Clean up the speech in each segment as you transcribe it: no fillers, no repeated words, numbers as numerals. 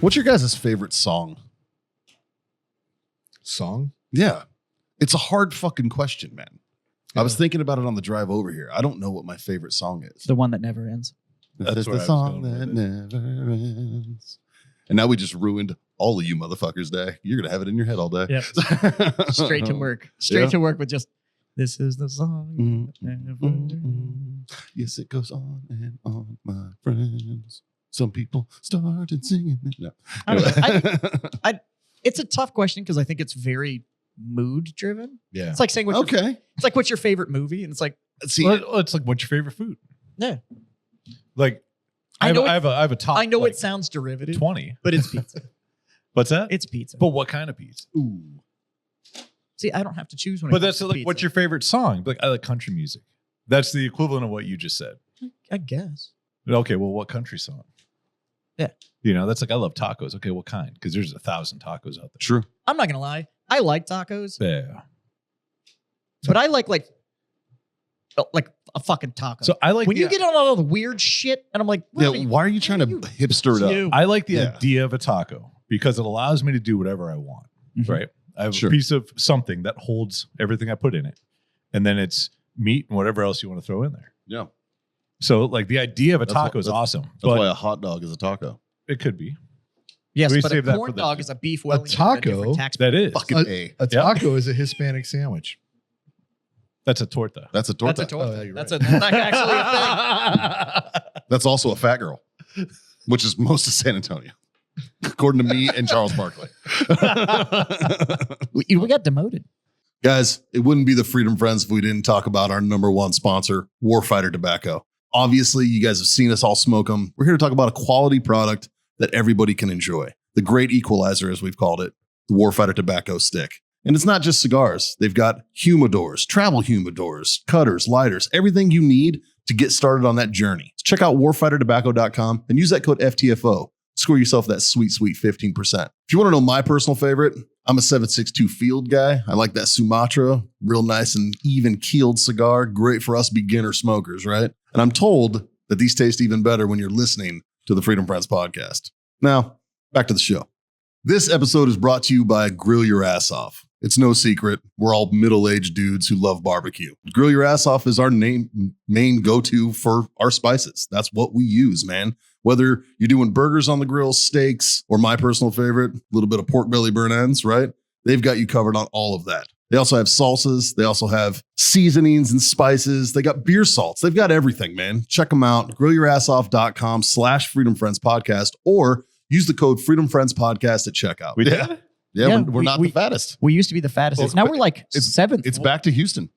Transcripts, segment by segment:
What's your guys' favorite song? Song? Yeah. It's a hard fucking question, man. Yeah. I was thinking about it on the drive over here. I don't know what my favorite song is. The one that never ends. That's the song that never ends. And now we just ruined all of you motherfuckers' day. You're going to have it in your head all day. Yep. Straight to work. Straight to work with just, this is the song that never ends. Yes, it goes on and on, my friends. Some people started singing it. No. Anyway. It's a tough question because I think it's very mood driven. Yeah. It's like saying, it's like, what's your favorite movie? And it's like, see, it's like, what's your favorite food? Yeah. Like, I have a top. I know it sounds derivative. 20. But it's pizza. What's that? It's pizza. But what kind of pizza? Ooh. See, I don't have to choose one. But that's like, what's your favorite song? Like, I like country music. That's the equivalent of what you just said. I guess. Okay, well, what country song? Yeah. You know, that's like, I love tacos. Okay, what kind? Because there's 1,000 tacos out there. True. I'm not going to lie. I like tacos. Yeah. But I like a fucking taco. So I like when you get on all the weird shit, and I'm like, why are you trying to hipster it up? I like the idea of a taco because it allows me to do whatever I want, right? I have a piece of something that holds everything I put in it. And then it's meat and whatever else you want to throw in there. Yeah. So like the idea of a taco is awesome. That's why a hot dog is a taco. It could be. Yes, but a corn dog is a beef Wellington. A taco? That is. Fucking a taco is a Hispanic sandwich. That's a torta. That's a torta. That's a torta. Oh, yeah, that's not actually a thing. That's also a fat girl, which is most of San Antonio, according to me and Charles Barkley. We got demoted. Guys, it wouldn't be the Freedom Friends if we didn't talk about our number one sponsor, Warfighter Tobacco. Obviously, you guys have seen us all smoke them. We're here to talk about a quality product that everybody can enjoy. The great equalizer, as we've called it, the Warfighter Tobacco Stick. And it's not just cigars. They've got humidors, travel humidors, cutters, lighters, everything you need to get started on that journey. Check out warfightertobacco.com and use that code FTFO. Score yourself that sweet, sweet 15%. If you want to know my personal favorite, I'm a 762 Field guy. I like that Sumatra, real nice and even keeled cigar. Great for us beginner smokers, right? And I'm told that these taste even better when you're listening to the Freedom Friends podcast. Now, back to the show. This episode is brought to you by Grill Your Ass Off. It's no secret. We're all middle-aged dudes who love barbecue. Grill Your Ass Off is our main go-to for our spices. That's what we use, man. Whether you're doing burgers on the grill, steaks, or my personal favorite, a little bit of pork belly burn ends, right? They've got you covered on all of that. They also have salsas. They also have seasonings and spices. They got beer salts. They've got everything, man. Check them out. GrillYourAssOff.com/Freedom Friends Podcast, or use the code Freedom Friends Podcast at checkout. We did? Yeah, we're not the fattest. We used to be the fattest. Now we're like seventh. It's back to Houston.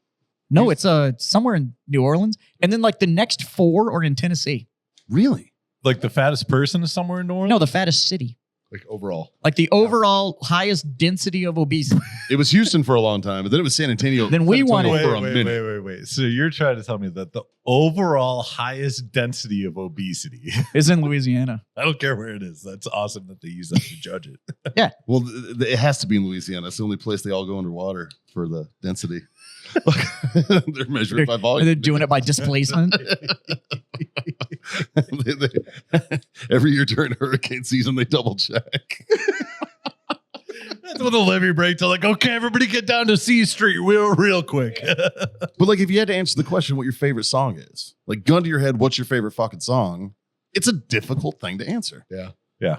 No, it's somewhere in New Orleans. And then like the next 4 are in Tennessee. Really? Like the fattest person is somewhere in New Orleans? No, the fattest city. Like overall. Like the overall highest density of obesity. It was Houston for a long time, but then it was San Antonio. Then we wanted for a minute. Wait. So you're trying to tell me that the overall highest density of obesity is in Louisiana. I don't care where it is. That's awesome that they use that to judge it. Yeah. Well, it has to be in Louisiana. It's the only place they all go underwater for the density. They're measuring by volume. They're doing it by displacement. Every year during hurricane season, they double check. That's when the levee breaks. They're like, okay, everybody get down to C Street real quick. But like, if you had to answer the question what your favorite song is, like gun to your head, what's your favorite fucking song? It's a difficult thing to answer. Yeah. Yeah.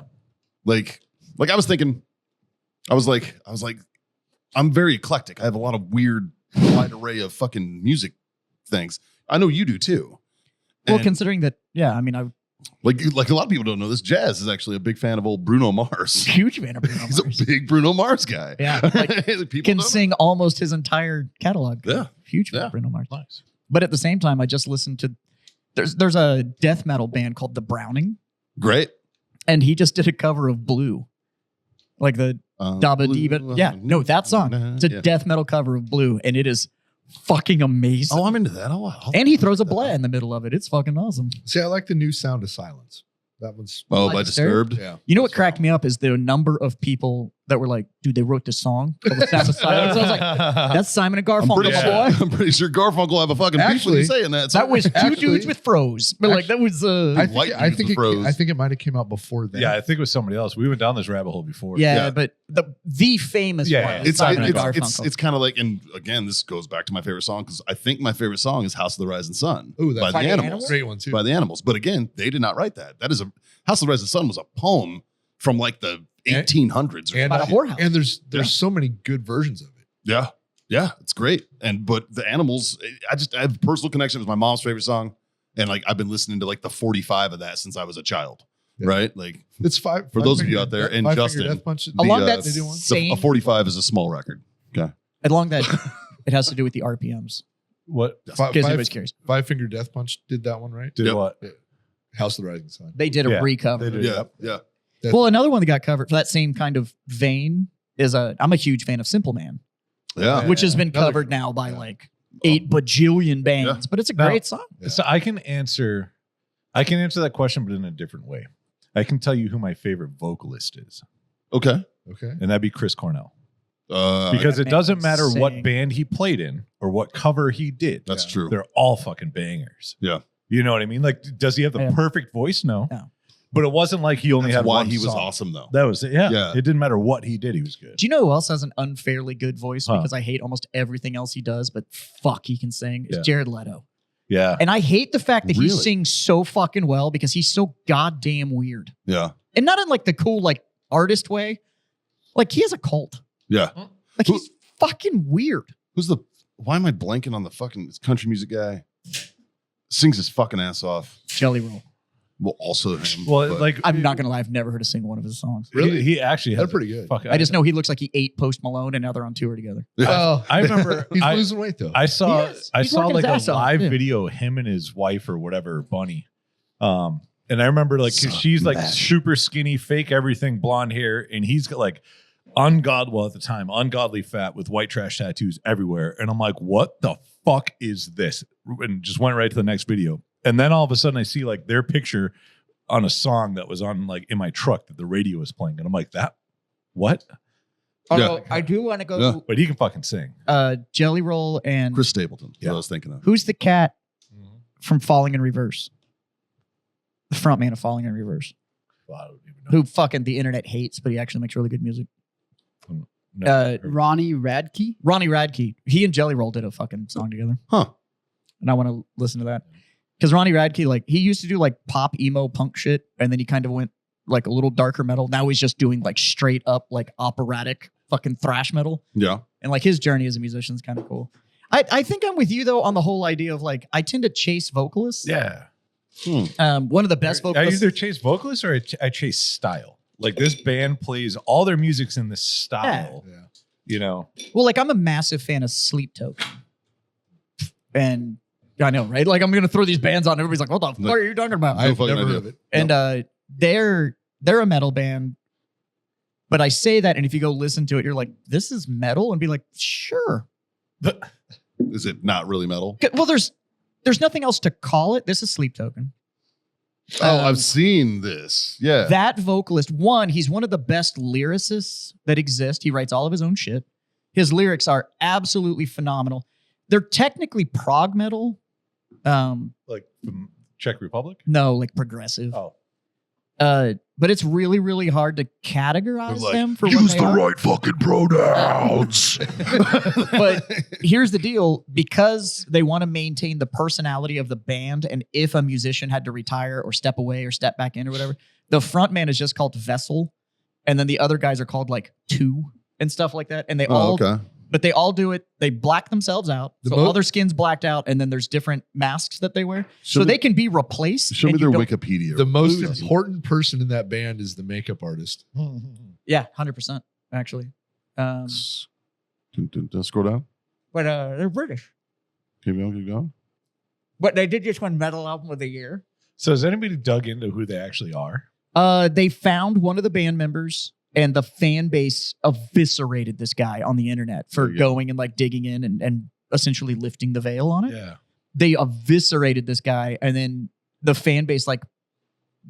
Like I was thinking, I was like, I'm very eclectic. I have a lot of weird wide array of fucking music things. I know you do too. Well, considering that, yeah, I mean, I like a lot of people don't know this. Jazz is actually a big fan of old Bruno Mars. Huge fan of Bruno Mars. He's a big Bruno Mars guy. Yeah, like, can sing almost his entire catalog. Yeah, huge fan of Bruno Mars. Nice. But at the same time, I just listened to. There's a death metal band called The Browning. Great. And he just did a cover of Blue, like the Dabba Diva. Yeah, no, that song. It's a death metal cover of Blue, and it is fucking amazing. Oh, I'm into that. And he throws a blah in the middle of it. It's fucking awesome. See, I like the new Sound of Silence. That one's by Disturbed. Yeah. You know what cracked me up is the number of people that were like, dude, they wrote this song called The Sound of Silence. I was like, that's Simon and Garfunkel, my boy. I'm pretty sure Garfunkel have a fucking beef with you saying that. That was two dudes with froze. But like that was I think it might have came out before that. Yeah, I think it was somebody else. We went down this rabbit hole before. Yeah, but the famous one. It's Simon and Garfunkel. it's kind of like, and again, this goes back to my favorite song because I think my favorite song is House of the Rising Sun by the Animals. Great one too. By the Animals. But again, they did not write that. That is House of the Rising Sun was a poem from like the 1800s. And about a whorehouse. And there's so many good versions of it. Yeah. Yeah, it's great. But the Animals, I have a personal connection. It was my mom's favorite song. And like I've been listening to like the 45 of that since I was a child. Yeah. Right? Like it's five for those of you out there, and Justin. Death Punch, along that same, a 45 is a small record. Okay. Along that it has to do with the RPMs. What? Five Finger Death Punch did that one, right? Did what? House of the Rising Sun. They did a recover. Yeah. Well, another one that got covered for that same kind of vein is I'm a huge fan of Simple Man. Yeah. Which has been covered now by like 8 bajillion bands, but it's a great song. So I can answer that question, but in a different way. I can tell you who my favorite vocalist is. Okay. And that'd be Chris Cornell. Because it doesn't matter what band he played in or what cover he did. That's true. They're all fucking bangers. Yeah. You know what I mean? Like, does he have the perfect voice? No. But it wasn't like he only had why one he was song. Awesome though. That was it. Yeah. It didn't matter what he did. He was good. Do you know who else has an unfairly good voice? Because I hate almost everything else he does, but fuck, he can sing. It's Jared Leto. Yeah. And I hate the fact that he sings so fucking well because he's so goddamn weird. Yeah. And not in like the cool like artist way. Like he has a cult. Yeah. Like he's fucking weird. Why am I blanking on the fucking country music guy? Sings his fucking ass off. Jelly Roll. Well, also him. Well, like I'm not gonna lie, I've never heard a single one of his songs. Really? He actually they're pretty good. I just know he looks like he ate Post Malone and now they're on tour together. Oh, I remember he's losing weight though. I saw like a live off. video of him and his wife or whatever, Bunny. And I remember like she's like super skinny, fake everything, blonde hair, and he's got like ungodly fat with white trash tattoos everywhere. And I'm like, what the fuck is this? And just went right to the next video. And then all of a sudden I see like their picture on a song that was on like in my truck that the radio was playing. And I'm like, what? Although I do want to go but he can fucking sing. Jelly Roll and Chris Stapleton. What I was thinking of. Who's the cat from Falling in Reverse? The front man of Falling in Reverse. Well, I don't even know. Who fucking the internet hates, but he actually makes really good music. Ronnie Radke. Ronnie Radke. He and Jelly Roll did a fucking song together. Huh. And I want to listen to that. Because Ronnie Radke, like, he used to do like pop emo punk shit, and then he kind of went like a little darker metal. Now he's just doing like straight up like operatic fucking thrash metal. Yeah. And like his journey as a musician is kind of cool. I think I'm with you though on the whole idea of like I tend to chase vocalists. Yeah. One of the best vocalists. I either chase vocalists or I chase style. Like this band plays all their music's in this style. Yeah. You know. Well, like I'm a massive fan of Sleep Token. And I know, right? Like I'm gonna throw these bands on. Everybody's like, "What the fuck are you talking about?" I've never heard of it. And they're a metal band, but I say that, and if you go listen to it, you're like, "This is metal," and be like, "Sure." Is it not really metal? Well, there's nothing else to call it. This is Sleep Token. Oh, I've seen this. Yeah. That vocalist, he's one of the best lyricists that exist. He writes all of his own shit. His lyrics are absolutely phenomenal. They're technically prog metal. Like from Czech Republic? No, like progressive. Oh. But it's really, really hard to categorize them for use what they the are. right fucking pronouns. But here's the deal. Because they want to maintain the personality of the band, and if a musician had to retire or step away or step back in or whatever, the front man is just called Vessel, and then the other guys are called like Two and stuff like that. And they But they all do it. They black themselves out. So all their skin's blacked out, and then there's different masks that they wear. So they can be replaced. Show me their Wikipedia. The most important person in that band is the makeup artist. Yeah, 100%, actually. Scroll down. But they're British. Keep going. But they did just one metal album of the year. So has anybody dug into who they actually are? They found one of the band members, and the fan base eviscerated this guy on the internet for going and like digging in and essentially lifting the veil on it. Yeah. They eviscerated this guy, and then the fan base like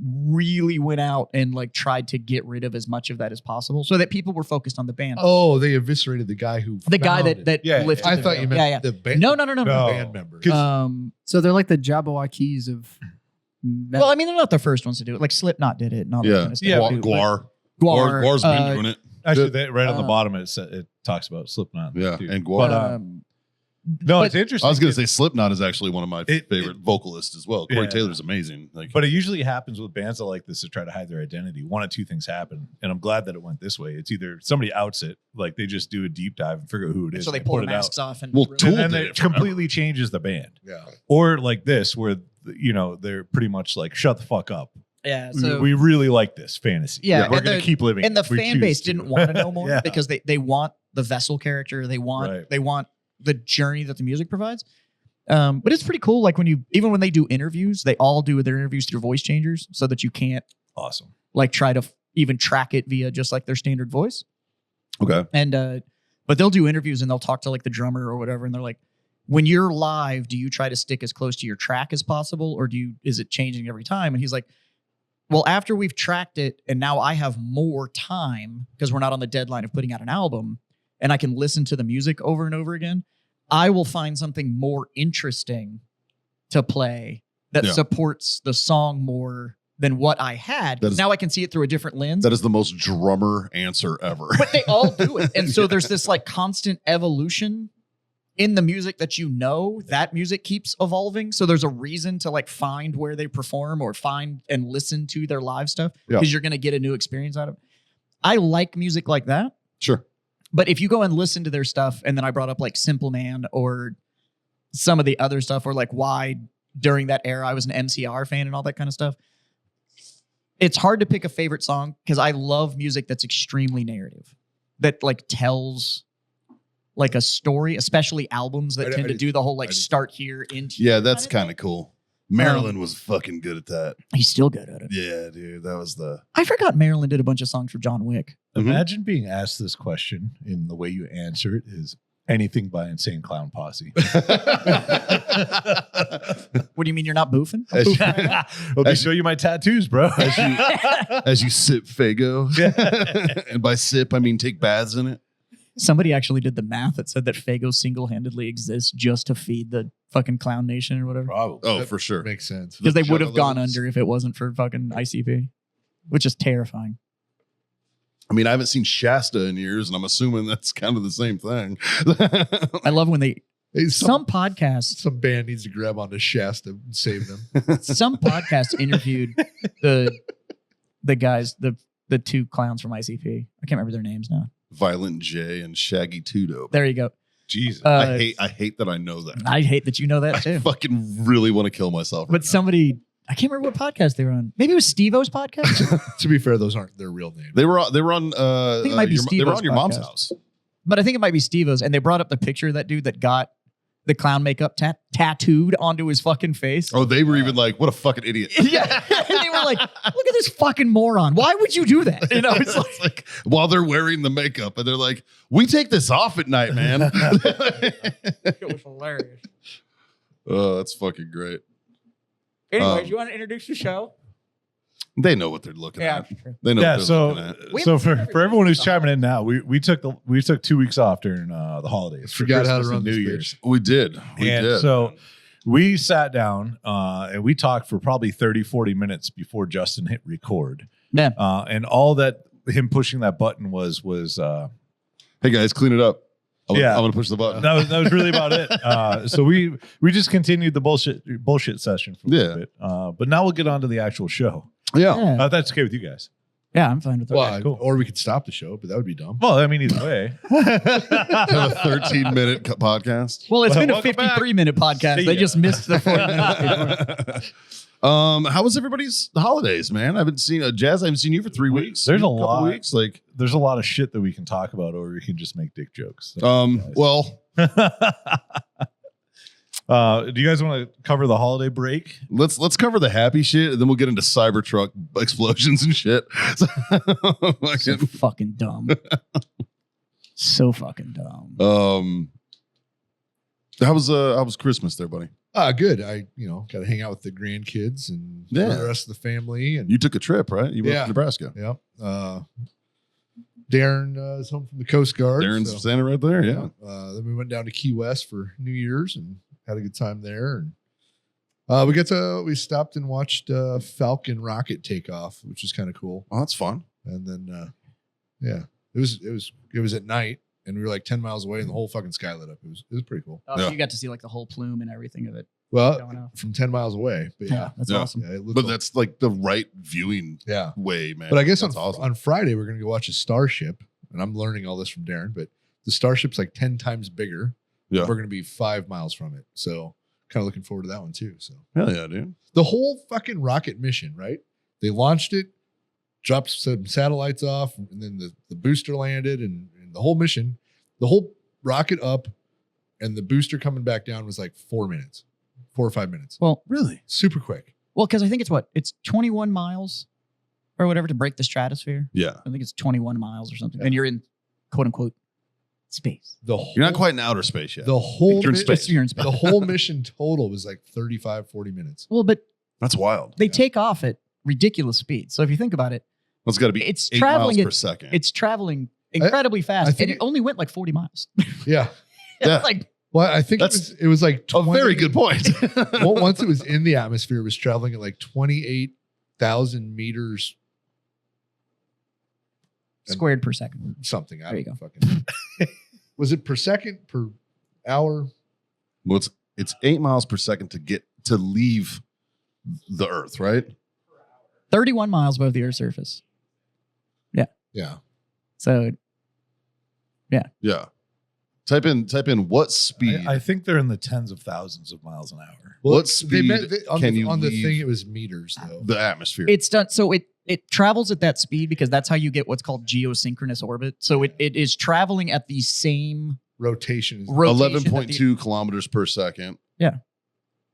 really went out and like tried to get rid of as much of that as possible so that people were focused on the band. Oh, they eviscerated the guy who The guy found that it. Yeah, lifted I the thought veil. you meant Yeah, yeah. the band. No. The No. band members. So they're like the Jabberwockies of metal. Well, I mean, they're not the first ones to do it. Like Slipknot did it and all that Yeah. kind of stuff. Yeah, Guar. Guar. Guar's been doing it. Actually, right on the Uh, bottom it talks about Slipknot. Yeah, too. and Guar. But, no, but- it's interesting. I was going to say Slipknot is actually one of my It- favorite vocalists as well. Corey Yeah. Taylor's amazing. Like, But it usually happens with bands that like this to try to hide their identity. One of two things happen, and I'm glad that it went this way. It's either somebody outs it, like they just do a deep dive and figure out who it is. so they and pull put the it out. masks off and Well, Tool And then did it it forever. completely changes the band. Yeah. Or like this, where they're pretty much like, shut the fuck up. yeah. So We really like this fantasy. Yeah, we're and gonna the- keep living. and the if we fan choose base to. didn't want to know more Yeah. because they want the vessel character. They want Right. the journey that the music provides. But it's pretty cool. Like even when they do interviews, they all do their interviews through voice changers so that you can't Awesome. like try to even track it via just like their standard voice. okay. And but they'll do interviews and they'll talk to like the drummer or whatever, and they're like, when you're live, do you try to stick as close to your track as possible, or is it changing every time? And he's like, well, after we've tracked it and now I have more time because we're not on the deadline of putting out an album and I can listen to the music over and over again, I will find something more interesting to play that Yeah. supports the song more than what I had. That is- Now I can see it through a different lens. That is the most drummer answer ever. But they all do it. And so there's this like constant evolution in the music that that music keeps evolving. So there's a reason to like find where they perform or find and listen to their live stuff Yeah. because you're going to get a new experience out of it. I like music like that. Sure. But if you go and listen to their stuff, and then I brought up like Simple Man or some of the other stuff, or like why during that era I was an MCR fan and all that kind of stuff, it's hard to pick a favorite song because I love music that's extremely narrative, that like tells like a story, especially albums that I tend to just- do the whole like I just- start here into Yeah, that's kinda kind of cool. Marilyn was fucking good at that. He's still good at it. Yeah, dude. That was the. I forgot Marilyn did a bunch of songs for John Wick. Mhm. Imagine being asked this question in the way you answer it is anything by Insane Clown Posse. What do you mean you're not boofing? As you, Let me show you my tattoos, bro. as you sip Fago. And by sip, I mean take baths in it. Somebody actually did the math that said that Fago single-handedly exists just to feed the fucking Clown Nation or whatever. Probably. Oh, That for sure. Makes sense. Because they would have Juggalos. gone under if it wasn't for fucking ICP, which is terrifying. I mean, I haven't seen Shasta in years, and I'm assuming that's kind of the same thing. I love when they Hey, some podcasts some band needs to grab onto Shasta and save them. some podcasts interviewed the guys, the two clowns from ICP. I can't remember their names now. Violent J and Shaggy Two Dope. There you go. Jesus. I hate that I know that. I hate that you know that I too. fucking really want to kill myself. But somebody, I can't remember what podcast they were on. Maybe it was Steve-O's podcast. To be fair, those aren't their real names. They were on. I think it might be they were Steve-O's on your mom's podcast. house. But I think it might be Steve-O's. And they brought up the picture of that dude that got the clown makeup tattooed onto his fucking face. Oh, they were even like, "What a fucking idiot!" Yeah. And they were like, look at this fucking moron. Why would you do that? You know, it's like, It's like while they're wearing the makeup, and they're like, "We take this off at night, man." it was hilarious. Oh, that's fucking great. Anyways, you want to introduce the show? They know what they're looking Yeah, at. sure. They know Yeah, what they're so looking at. We so haven't for everyone who's chiming in now, we took 2 weeks off during the holidays. for Forgot how to Christmas run and this New bitch. Year's. We did. We And did. so we sat down and we talked for probably 30-40 minutes before Justin hit record. Yeah. And all that him pushing that button was Hey guys, clean it up. I'm Yeah. gonna push the button. that was really about it. So we just continued the bullshit session for a little bit. But now we'll get on to the actual show. Yeah. Yeah. If that's okay with you guys. Yeah, I'm fine with that. Well, cool. or we could stop the show, but that would be dumb. Well, I mean, either way. Have a 13-minute podcast. Well, it's Well, been a welcome back. 53-minute podcast. See They ya. just missed the 40 minutes before. How was everybody's holidays, man? I haven't seen Jazz. I haven't seen you for 3 weeks. There's a couple lot. weeks. Like, There's a lot of shit that we can talk about, or we can just make dick jokes. well, Do you guys want to cover the holiday break? let's cover the happy shit, and then we'll get into Cybertruck explosions and shit. So Fucking, fucking dumb. So fucking dumb. How was Christmas there, buddy? Good. I got to hang out with the grandkids and Yeah. the rest of the family. And You took a trip, right? You went Yeah. to Nebraska. yeah, Darren is home from the Coast Guard. Darren's so, standing right there. Yeah. Then we went down to Key West for New Year's and had a good time there. And we stopped and watched Falcon rocket take off, which is kind of cool. Oh, that's fun. And then it was at night, and we were like 10 miles away, and the whole fucking sky lit up. It was pretty cool. Oh, so Yeah. you got to see like the whole plume and everything of it Well, going off. from 10 miles away, but yeah, That's Yeah. awesome. yeah, it looked But cool. that's like the right viewing yeah. way, man. But I guess that's on Friday we're gonna go watch a Starship, and I'm learning all this from Darren. But the Starship's like 10 times bigger. Yeah. We're gonna be 5 miles from it, so kind of looking forward to that one too. So Hell yeah, dude. the whole fucking rocket mission, right? They launched it, dropped some satellites off, and then the booster landed, and the whole mission, the whole rocket up, and the booster coming back down was like 4 or 5 minutes. Well, Really? Super quick. well, because I think it's 21 miles or whatever to break the stratosphere. Yeah. I think it's 21 miles or something, Yeah. and you're in quote unquote space. The whole, You're not quite in outer space yet. the whole You're in mi- space. You're in space. the whole mission total was like 35, 40 minutes. Well, but That's wild. they Yeah. take off at ridiculous speed. So if you think about it, That's got to be it's 8 traveling miles at- per second. it's traveling incredibly I fast, think and it only went like 40 miles. Yeah. Yeah. like Well, I think it was like a very good point. Well, once it was in the atmosphere, it was traveling at like 28,000 meters squared per second. something. I There don't you go. fucking. Was it per second, per hour? Well, it's 8 miles per second to leave the Earth, right? 31 miles above the Earth's surface. Yeah. So Yeah. Type in what speed. I think they're in the tens of thousands of miles an hour. What they meant speed on, can the, you on the leave thing? It was meters though. the atmosphere. it's done. So it travels at that speed because that's how you get what's called geosynchronous orbit. So it is traveling at the same Rotation is, rotation. 11.2 kilometers per second,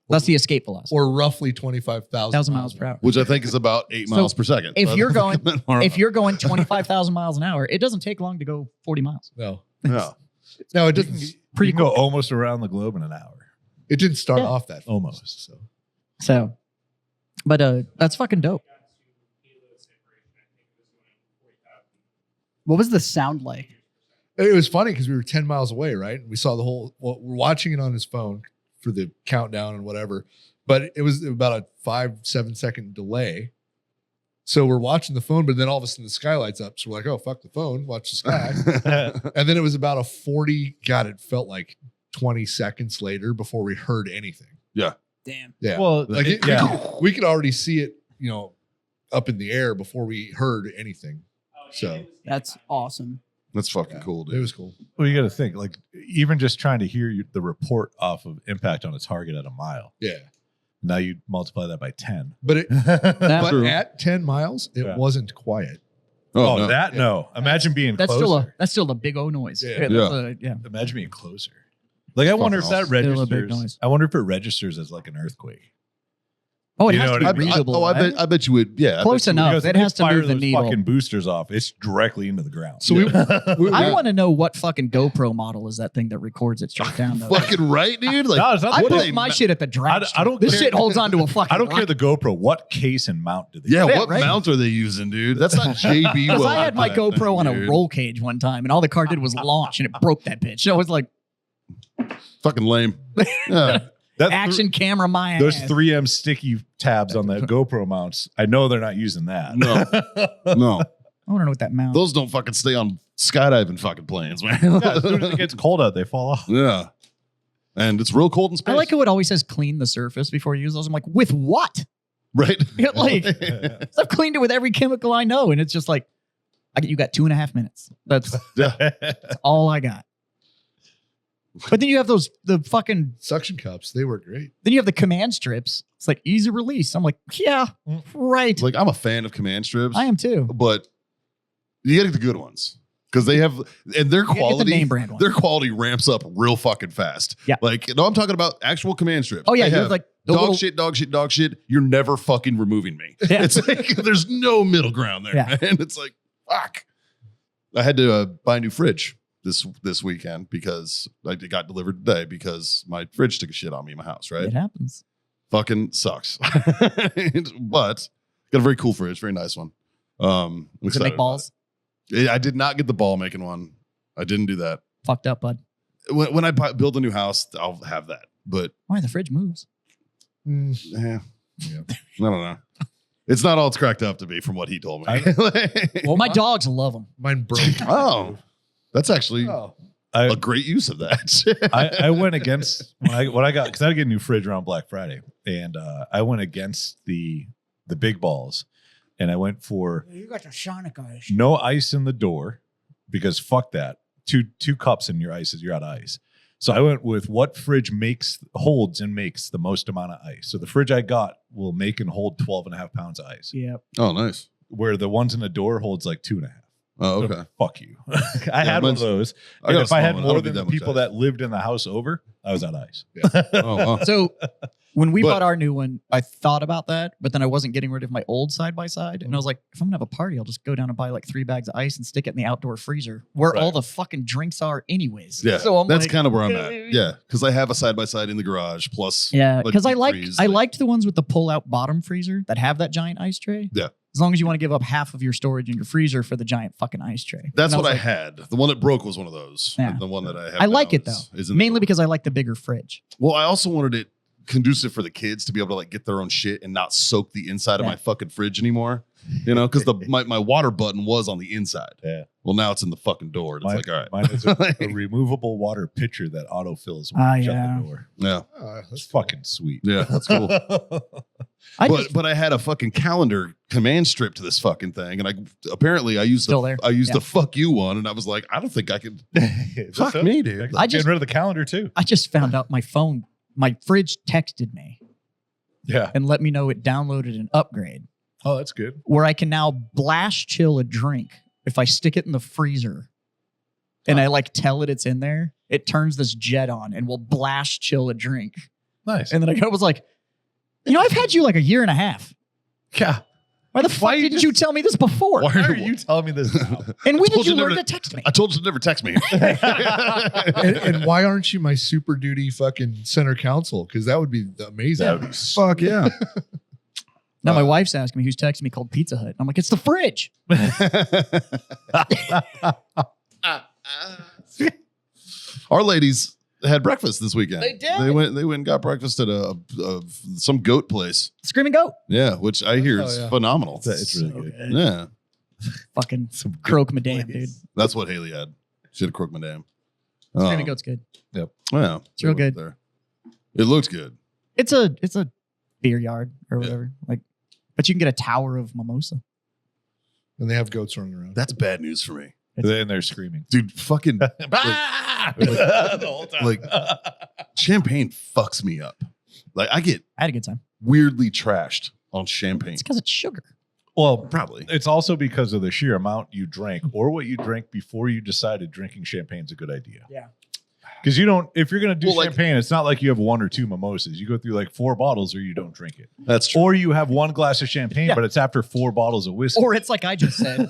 That's the escape velocity. or roughly 25,000 1,000 miles per hour. which I think is about 8 So miles per second. if you're going- Or- If you're going 25,000 miles an hour, it doesn't take long to go 40 miles. No, yeah. no, it didn't. You can go almost around the globe in an hour. It didn't start Yeah. off that fast, Almost. So So, but that's fucking dope. What was the sound like? it was funny because we were 10 miles away, right? And we saw the whole. Well, we're watching it on his phone for the countdown and whatever, but it was about a 5-7 second delay. So we're watching the phone, but then all of a sudden the sky lights up. So we're like, oh, fuck the phone, watch the sky. And then it was about a 40, God, it felt like 20 seconds later before we heard anything. Damn. Yeah. Well, Like we could already see it, up in the air before we heard anything. So That's awesome. That's fucking yeah, cool, it dude. was cool. Well, you got to think, like, even just trying to hear the report off of impact on a target at a mile. Yeah. Now you multiply that by 10. But it, That- but True. at 10 miles, it Yeah. wasn't quiet. Oh, no. that no. Imagine being That's closer. still a big O noise. Yeah. Yeah. Imagine being closer. Like, I wonder if that Fucking Still a big registers. noise. I wonder if it registers as like an earthquake. Oh, it You has know to what be I mean? readable. right? I bet you would. Yeah. I Close bet you would. enough. Because It if has they to fire move the those needle. fucking boosters off. It's directly into the ground. So we I want to know what fucking GoPro model is that thing that records it straight down. Though. Fucking right, dude. Like, No, it's not I what put they- my shit at the drag. I don't This care- shit holds on to a fucking. I don't care the GoPro. What case and mount do they? yeah, Yeah, what right. mount are they using, dude? That's not JB. Because well I had my that GoPro thing, on a dude. roll cage one time, and all the car did was launch, and it broke that bitch. So I was like, Fucking lame. Yeah. That action camera, my Those ass. 3M sticky tabs on the GoPro mounts. I know they're not using that. No. No. I want to know what that mount. Those don't fucking stay on skydiving fucking planes, man. Yeah, as soon as it gets cold out, they fall off. Yeah. And it's real cold in space. I like how it always says clean the surface before you use those. I'm like, with what? Right? Like, I've cleaned it with every chemical I know, and it's just like, you got 2.5 minutes. That's all I got. But then you have the fucking, suction cups, they work great. then you have the command strips. It's like easy release. I'm like, yeah, right. Like, I'm a fan of command strips, I am too. but you gotta get the good ones. Because they have, and their You get quality, the name brand one. their quality ramps up real fucking fast. Yeah. Like, no, I'm talking about actual command strips. Oh yeah, They you're have like the dog little- shit, dog shit, dog shit. You're never fucking removing me. Yeah. It's like, there's no middle ground there, Yeah. man. It's like, fuck. I had to buy a new fridge. this weekend because it got delivered today because my fridge took a shit on me in my house, right? It happens. Fucking sucks. But got a very cool fridge, very nice one. I'm Does it excited make about balls? it. I did not get the ball making one. I didn't do that. Fucked up, bud. When I build a new house, I'll have that. But Why the fridge moves? yeah, I don't know. It's not all it's cracked up to be from what he told me. Well, my dogs love them. Mine broke. Oh, that's actually Oh. a great use of that. I went against when I got because I had to get a new fridge around Black Friday, and I went against the big balls, and I went for You got the Sonic ice. no ice in the door because fuck that. Two cups in your ice is you're out of ice. So I went with what fridge holds and makes the most amount of ice. So the fridge I got will make and hold 12.5 pounds of ice, Yep. Oh, nice. where the ones in the door holds like 2.5. Oh, So okay. fuck you. I had one of mine's- those. I And got a if I had small one. I more don't than need the that much people ice. that lived in the house over, I was out of ice. Oh, wow. So when we But- bought our new one, I thought about that, but then I wasn't getting rid of my old side by side. And I was like, if I'm gonna have a party, I'll just go down and buy like 3 bags of ice and stick it in the outdoor freezer where all Right. the fucking drinks are anyways. Yeah, So I'm that's like, kind of where I'm at. Yeah, because I have a side by side in the garage. Plus, yeah, like because I deep liked freeze, I like- liked the ones with the pull out bottom freezer that have that giant ice tray. Yeah. As long as you want to give up half of your storage in your freezer for the giant fucking ice tray. That's And what I was like, had. The one that broke was one of those. Yeah. The one that I have. I like now it though, is in the mainly door. because I like the bigger fridge. Well, I also wanted it conducive for the kids to be able to like get their own shit and not soak the inside of Yeah. my fucking fridge anymore. You know, because my water button was on the inside. Yeah. Well, now it's in the fucking door. And it's like, all right. Mine is a removable water pitcher that autofills when Ah, you shut yeah. the door. Yeah. It's fucking sweet. Yeah, that's cool. I but just, but I had a fucking calendar command strip to this fucking thing, and I apparently I used Still the there. I used Yeah. the fuck you one, and I was like, I don't think I could. Is Fuck this me, it? dude. I just- getting rid of the calendar too. I just found out my fridge texted me Yeah. and let me know it downloaded an upgrade Oh, that's good. where I can now blast chill a drink if I stick it in the freezer and I like tell it it's in there. It turns this jet on and will blast chill a drink. Nice. And then I was like, I've had you like a year and a half. yeah. Why the fuck didn't you tell me this before? Why Why are you telling me this now? And when did Told you you learn never to text me? I told you to never text me. and why aren't you my super duty fucking center counsel? Because that would be amazing. That would be Fuck yeah. Now my wife's asking me who's texting me called Pizza Hut. I'm like, it's the fridge. Our ladies had breakfast this weekend. They did? They went and got breakfast at some goat place. Screaming goat. Yeah, which I hear Oh, is yeah. phenomenal. It's really good. Yeah, Fucking Some good croak madame, place. dude. that's what Haley had. She had a crook madame. Screaming goat's good. Yeah, It's real good. There. It looked good. It's a beer yard or whatever. Like, but you can get a tower of mimosa. And they have goats running around. That's bad news for me, And they're screaming. dude. Fucking The whole time. like- champagne fucks me up. Like I get I had a good time. weirdly trashed on champagne. It's because it's sugar. well, Probably. it's also because of the sheer amount you drank or what you drank before you decided drinking champagne's a good idea. Yeah. Because you don't, if you're going to do Well, like- champagne, it's not like you have 1 or 2 mimosas. You go through like 4 bottles or you don't drink it. That's true. Or you have 1 glass of champagne, Yeah. but it's after 4 bottles of whiskey. Or it's like I just said,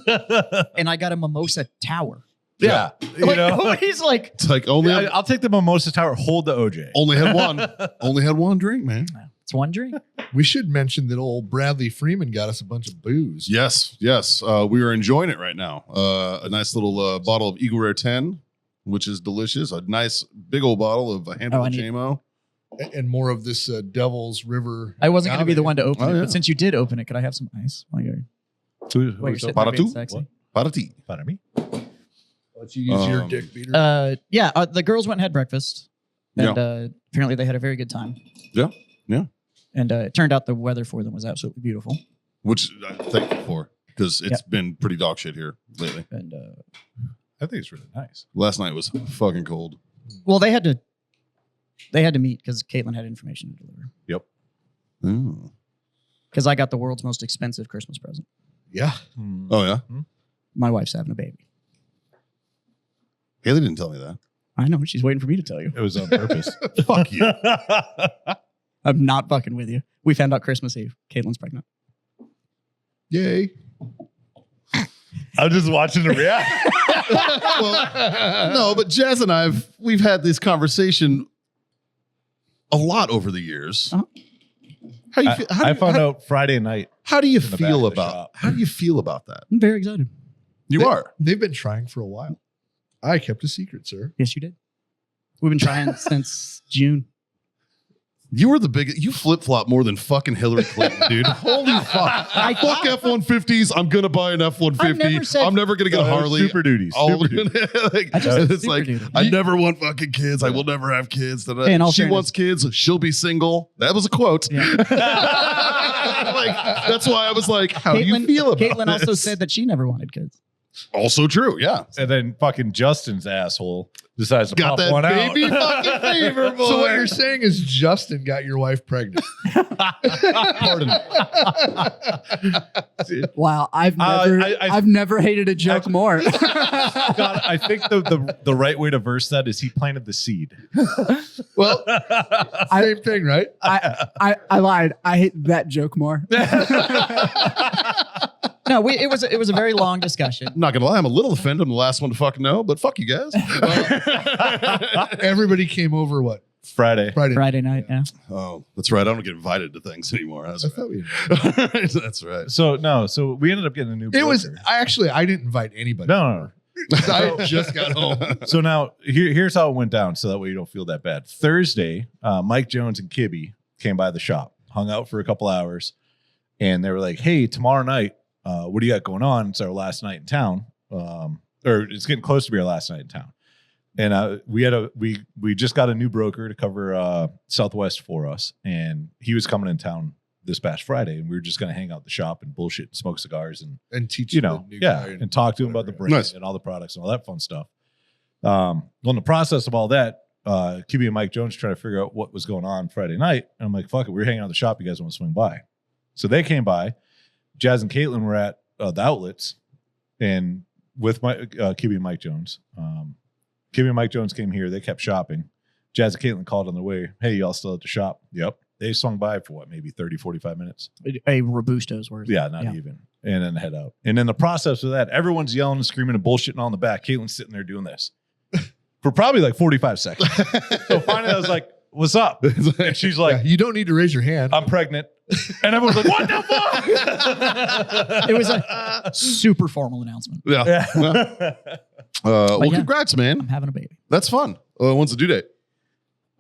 and I got a mimosa tower. yeah. You Like, know? he's like, It's like only Yeah, I'll take the mimosa tower, hold the OJ. only had one. Only had one drink, man. it's one drink. We should mention that old Bradley Freeman got us a bunch of booze. Yes, yes. We are enjoying it right now. A nice little bottle of Eagle Rare 10, which is delicious. A nice big old bottle of a handle Oh, I of need- JMO. And more of this Devil's River. I wasn't going to be the agave. one to open Oh, it, yeah. but since you did open it, could I have some ice? While you're sitting there Para being tu? sexy. Para ti. Pardon me? Let you use your Um, dick beater. The girls went and had breakfast, and Yeah. apparently they had a very good time. Yeah, yeah. And it turned out the weather for them was absolutely beautiful. Which I'm thankful for because it's been pretty dog shit here lately. And I think it's really nice. Last night was fucking cold. well, they had to meet because Caitlin had information to deliver. Mm. Because I got the world's most expensive Christmas present. yeah. Oh, yeah? My wife's having a baby. Haley didn't tell me that. I know. She's waiting for me to tell you. It was on purpose. Fuck you. I'm not fucking with you. We found out Christmas Eve. Caitlin's pregnant. Yay. I'm just watching the react. Well, no, but Jazz and we've had this conversation a lot over the years. Uh-huh. How do you feel, I found out Friday night. how do you in the back feel of the about shop. how do you feel about that? I'm very excited. You are. They've been trying for a while. I kept a secret, sir. Yes, you did. We've been trying since June. You were the biggest. You flip flop more than fucking Hillary Clinton, dude. Holy fuck! I fuck F-150s. I'm gonna buy an F-150. I'm never gonna get a Harley. Super duties. All- Super duties. like, I just said it's super like duty. I never want fucking kids. I will never have kids. Hey, in all She fairness- wants kids. She'll be single. That was a quote. Yeah. Like that's why I was like, how do you feel about Caitlin also this? said that she never wanted kids. Also true. Yeah. And then fucking Justin's asshole decides to Got pop that one baby out. fucking fever, boy. So what you're saying is Justin got your wife pregnant. Pardon me. Wow, I've Uh, never, I- I've never hated a joke more. God, I think the right way to verse that is he planted the seed. Well, same thing, right? I lied. I hate that joke more. No, it was a very long discussion. I'm not gonna lie, I'm a little offended. I'm the last one to fucking know, but fuck you guys. Everybody came over what? Friday. Friday night, yeah. Oh, that's right. I don't get invited to things anymore. That's I right. thought we. That's right. So we ended up getting a new broker. It was. I didn't invite anybody. No. I just got home. So now here's how it went down, so that way you don't feel that bad. Thursday, Mike Jones and Kibby came by the shop, hung out for a couple hours, and they were like, "Hey, tomorrow night, what do you got going on? It's our last night in town, or it's getting close to be our last night in town." And we just got a new broker to cover Southwest for us, and he was coming in town this past Friday, and we were just going to hang out at the shop and bullshit and smoke cigars and teach you the know, new yeah, guy and talk to him about the brand Nice. and all the products and all that fun stuff. Well, in the process of all that, Kibby and Mike Jones trying to figure out what was going on Friday night. And I'm like, fuck it, we're hanging out at the shop. You guys want to swing by? So they came by. Jazz and Caitlin were at the outlets, and with my Kibby and Mike Jones. Kibby and Mike Jones came here. They kept shopping. Jazz and Caitlin called on the way. Hey, y'all still at the shop? Yep. They swung by for what, maybe 30, 45 minutes? A Robusto's worth. Yeah, not even. And then head out. And in the process of that, everyone's yelling and screaming and bullshitting on the back. Caitlin's sitting there doing this for probably like 45 seconds. So finally I was like, what's up? And she's like, Yeah, you don't need to raise your hand. I'm pregnant. And everyone's like, what the fuck? It was a super formal announcement. Yeah. Well, yeah. congrats, I'm man. having a baby. That's fun. When's the due date?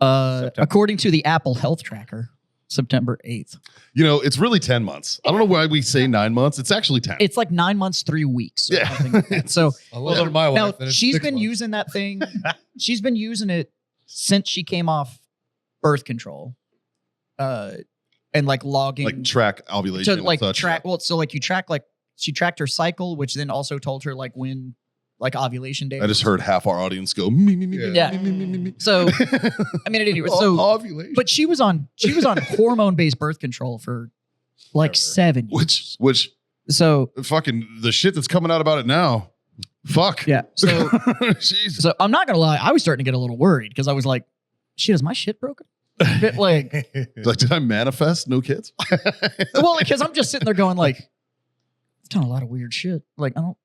According to the Apple Health Tracker, September 8th. You know, it's really 10 months. I don't know why we say 9 months. It's actually 10. It's like 9 months, 3 weeks. Or Yeah. something like that. So Unless you're my now wife, then it's she's 6 been months. using that thing. She's been using it since she came off birth control. And like logging like track ovulation. to and like such. track. Well, so like you track like she tracked her cycle, which then also told her like when like ovulation day. I just heard half our audience go, me, me, me, me, Yeah. me, me, me, me, me. So I mean, anyway, so ovulation. but she was on hormone based birth control for like Forever. 7 years. Which So fucking the shit that's coming out about it now. Fuck. yeah. So Jesus. so I'm not gonna lie, I was starting to get a little worried because I was like, shit, is my shit broken? Bit like, Like, did I manifest no kids? well, because I'm just sitting there going like, it's done a lot of weird shit. Like I don't.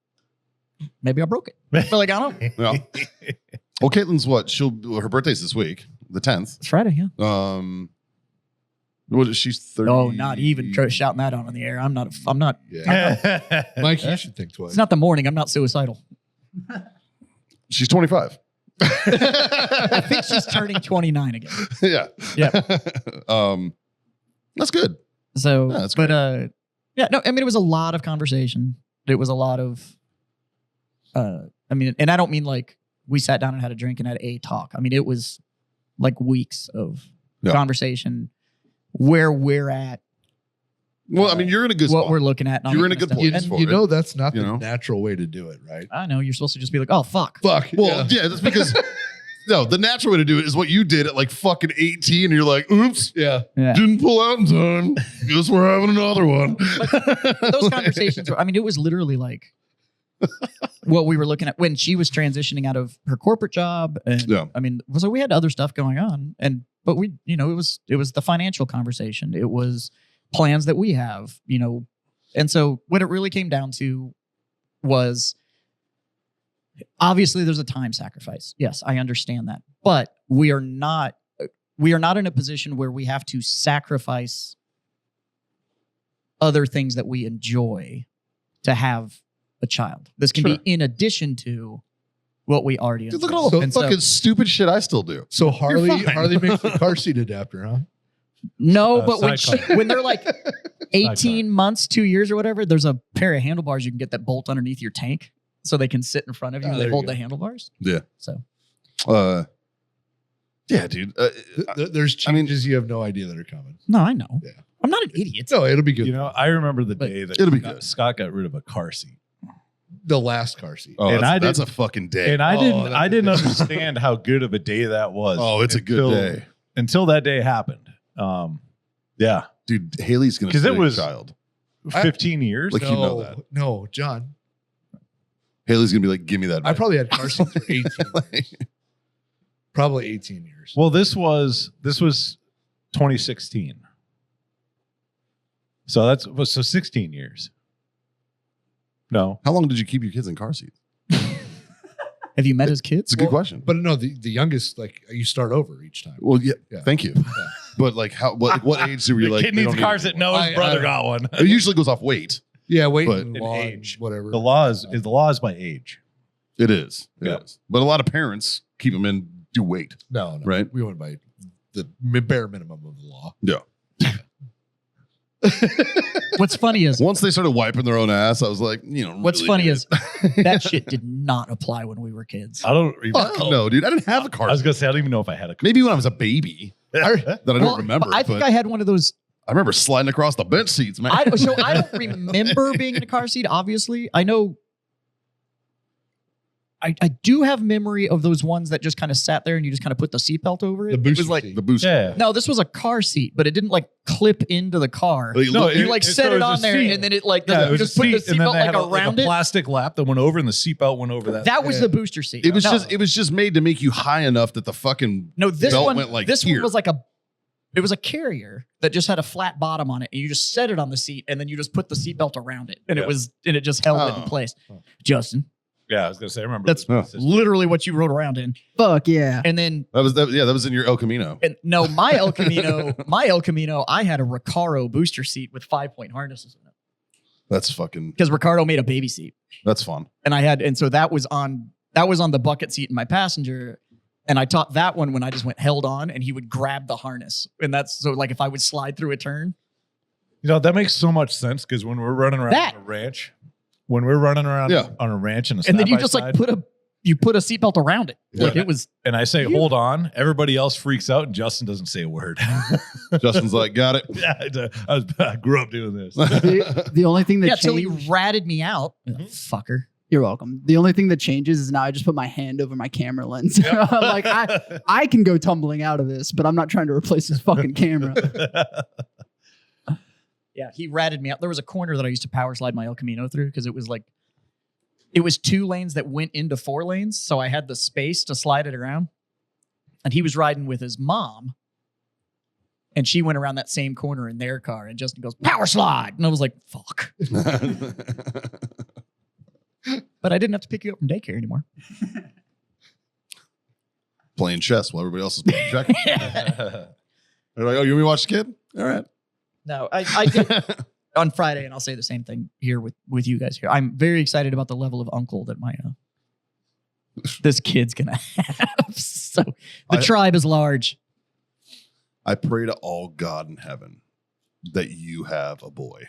Maybe I broke it. But like I don't. Yeah. Well, Caitlin's what? Her birthday's this week, the 10th. It's Friday, yeah. What is she's 30? Oh, not even shouting that out on the air. I'm not. Yeah. Mike, you should think twice. It's not the morning. I'm not suicidal. She's 25. I think she's turning 29 again. Yeah. Yeah. That's good. So, Yeah, that's but yeah, no. I mean, it was a lot of conversation. It was a lot of. I mean, and I don't mean like we sat down and had a drink and had a talk. I mean, it was like weeks of Yeah. conversation where we're at, Well, I mean, you're in a good what spot. we're looking at. and all You're that in a kind of good stuff. place And for You it. know that's not You the know? natural way to do it, right? I know you're supposed to just be like, oh fuck. Fuck. Well, yeah, that's because no, the natural way to do it is what you did at like fucking 18, and you're like, oops, Yeah. Yeah. didn't pull out in time. Guess we're having another one. Those conversations were, I mean, it was literally like what we were looking at when she was transitioning out of her corporate job. And Yeah. I mean, so we had other stuff going on. But we, you know, it was the financial conversation. It was plans that we have, you know. And so what it really came down to was obviously there's a time sacrifice. Yes, I understand that. But we are not in a position where we have to sacrifice other things that we enjoy to have a child. This can Sure. be in addition to what we already Dude, enjoy. look at all the And so- fucking stupid shit I still do. So Harley fine. makes the car seat adapter, huh? No, but when, sidecar. when they're like 18 Sidecar. months, 2 years or whatever, there's a pair of handlebars you can get that bolt underneath your tank so they can sit in front of you Oh, and there they you hold go. the handlebars. Yeah. So Yeah, dude. There's I mean- changes you have no idea that are coming. no, I know. Yeah. I'm not an idiot. No, it'll be good. You know, I remember the But day that it'll be Scott, good. Scott got rid of a car seat. The last car seat. Oh, And that's a fucking day. And I Oh, didn't that's I a didn't day. understand how good of a day that was. Oh, it's a good day. Until that day happened. Yeah. Dude, Haley's going to 'Cause stay it was- a child. 15 years. Like, you know that. No, John. Haley's going to be like, give me that. I man. probably had car seats for 18. Probably 18 years. Well, this was 2016. So so 16 years. No. How long did you keep your kids in car seats? Have you met his kids? It's a good question. But no, the youngest, like you start over each time. Well, yeah, Yeah. thank you. But like, what age do we The like? kid they needs don't cars need that know his I- brother I- got one. It usually goes off weight. Yeah, wait, But and in law and age. whatever. The law is by age. It is. It Yeah. is. But a lot of parents keep them in due weight. No, Right. We went by the bare minimum of the law. Yeah. What's funny is Once they started wiping their own ass, I was like, what's really funny need is that shit did not apply when we were kids. I don't even Fuck no, dude. I didn't have a car. I was going to say, I don't even know if I had a car. Maybe when I was a baby that I don't Well, remember. I think but I had one of those. I remember sliding across the bench seats, man. I don't remember being in a car seat. Obviously, I know. I do have memory of those ones that just kind of sat there and you just kind of put the seatbelt over it. The It booster was like seat. the booster. Yeah. no, this was a car seat, but it didn't like clip into the car. Like, No, look- You like so set it it was a on there, seat. and then it like Yeah, it you was just a put the seat, and then seatbelt they like had around a it. plastic lap that went over, and the seatbelt went over that. That was Yeah. the booster seat. it was No, just made to make you high enough that the fucking no. This belt one went like this here. one was like it was a carrier that just had a flat bottom on it, and you just set it on the seat, and then you just put the seatbelt around it, and Yeah. it just held it in Oh. place. Oh. Justin, Yeah, I was going to say, I remember. That's this. literally what you rode around in, Fuck yeah. and then. that was in your El Camino. And no, my El Camino, I had a Recaro booster seat with 5-point harnesses in it That's fucking because Ricardo made a baby seat, that's fun. and so that was on the bucket seat in my passenger, and I taught that one when I just went held on, and he would grab the harness, and that's so like if I would slide through a turn, That makes so much sense because when we're running around That- on a ranch, on a ranch and a and then you just side-by-side, like put a seatbelt around it, like Yeah. it was. and I say, hold on, everybody else freaks out, and Justin doesn't say a word. Justin's like, got it. Yeah, I grew up doing this. The only thing that Yeah, till he changed. ratted me out, fucker. You're welcome. The only thing that changes is now I just put my hand over my camera lens. Like I can go tumbling out of this, but I'm not trying to replace this fucking camera. Yeah, he ratted me out. There was a corner that I used to power slide my El Camino through because it was 2 lanes that went into 4 lanes, so I had the space to slide it around. And he was riding with his mom, and she went around that same corner in their car, and Justin goes, power slide. And I was like, fuck. But I didn't have to pick you up from daycare anymore. Playing chess while everybody else is playing checkers. They're like, oh, you want me to watch the kid? All right. No, I did on Friday, and I'll say the same thing here with you guys here. I'm very excited about the level of uncle that my this kid's gonna have. So the tribe is large. I pray to all God in heaven that you have a boy.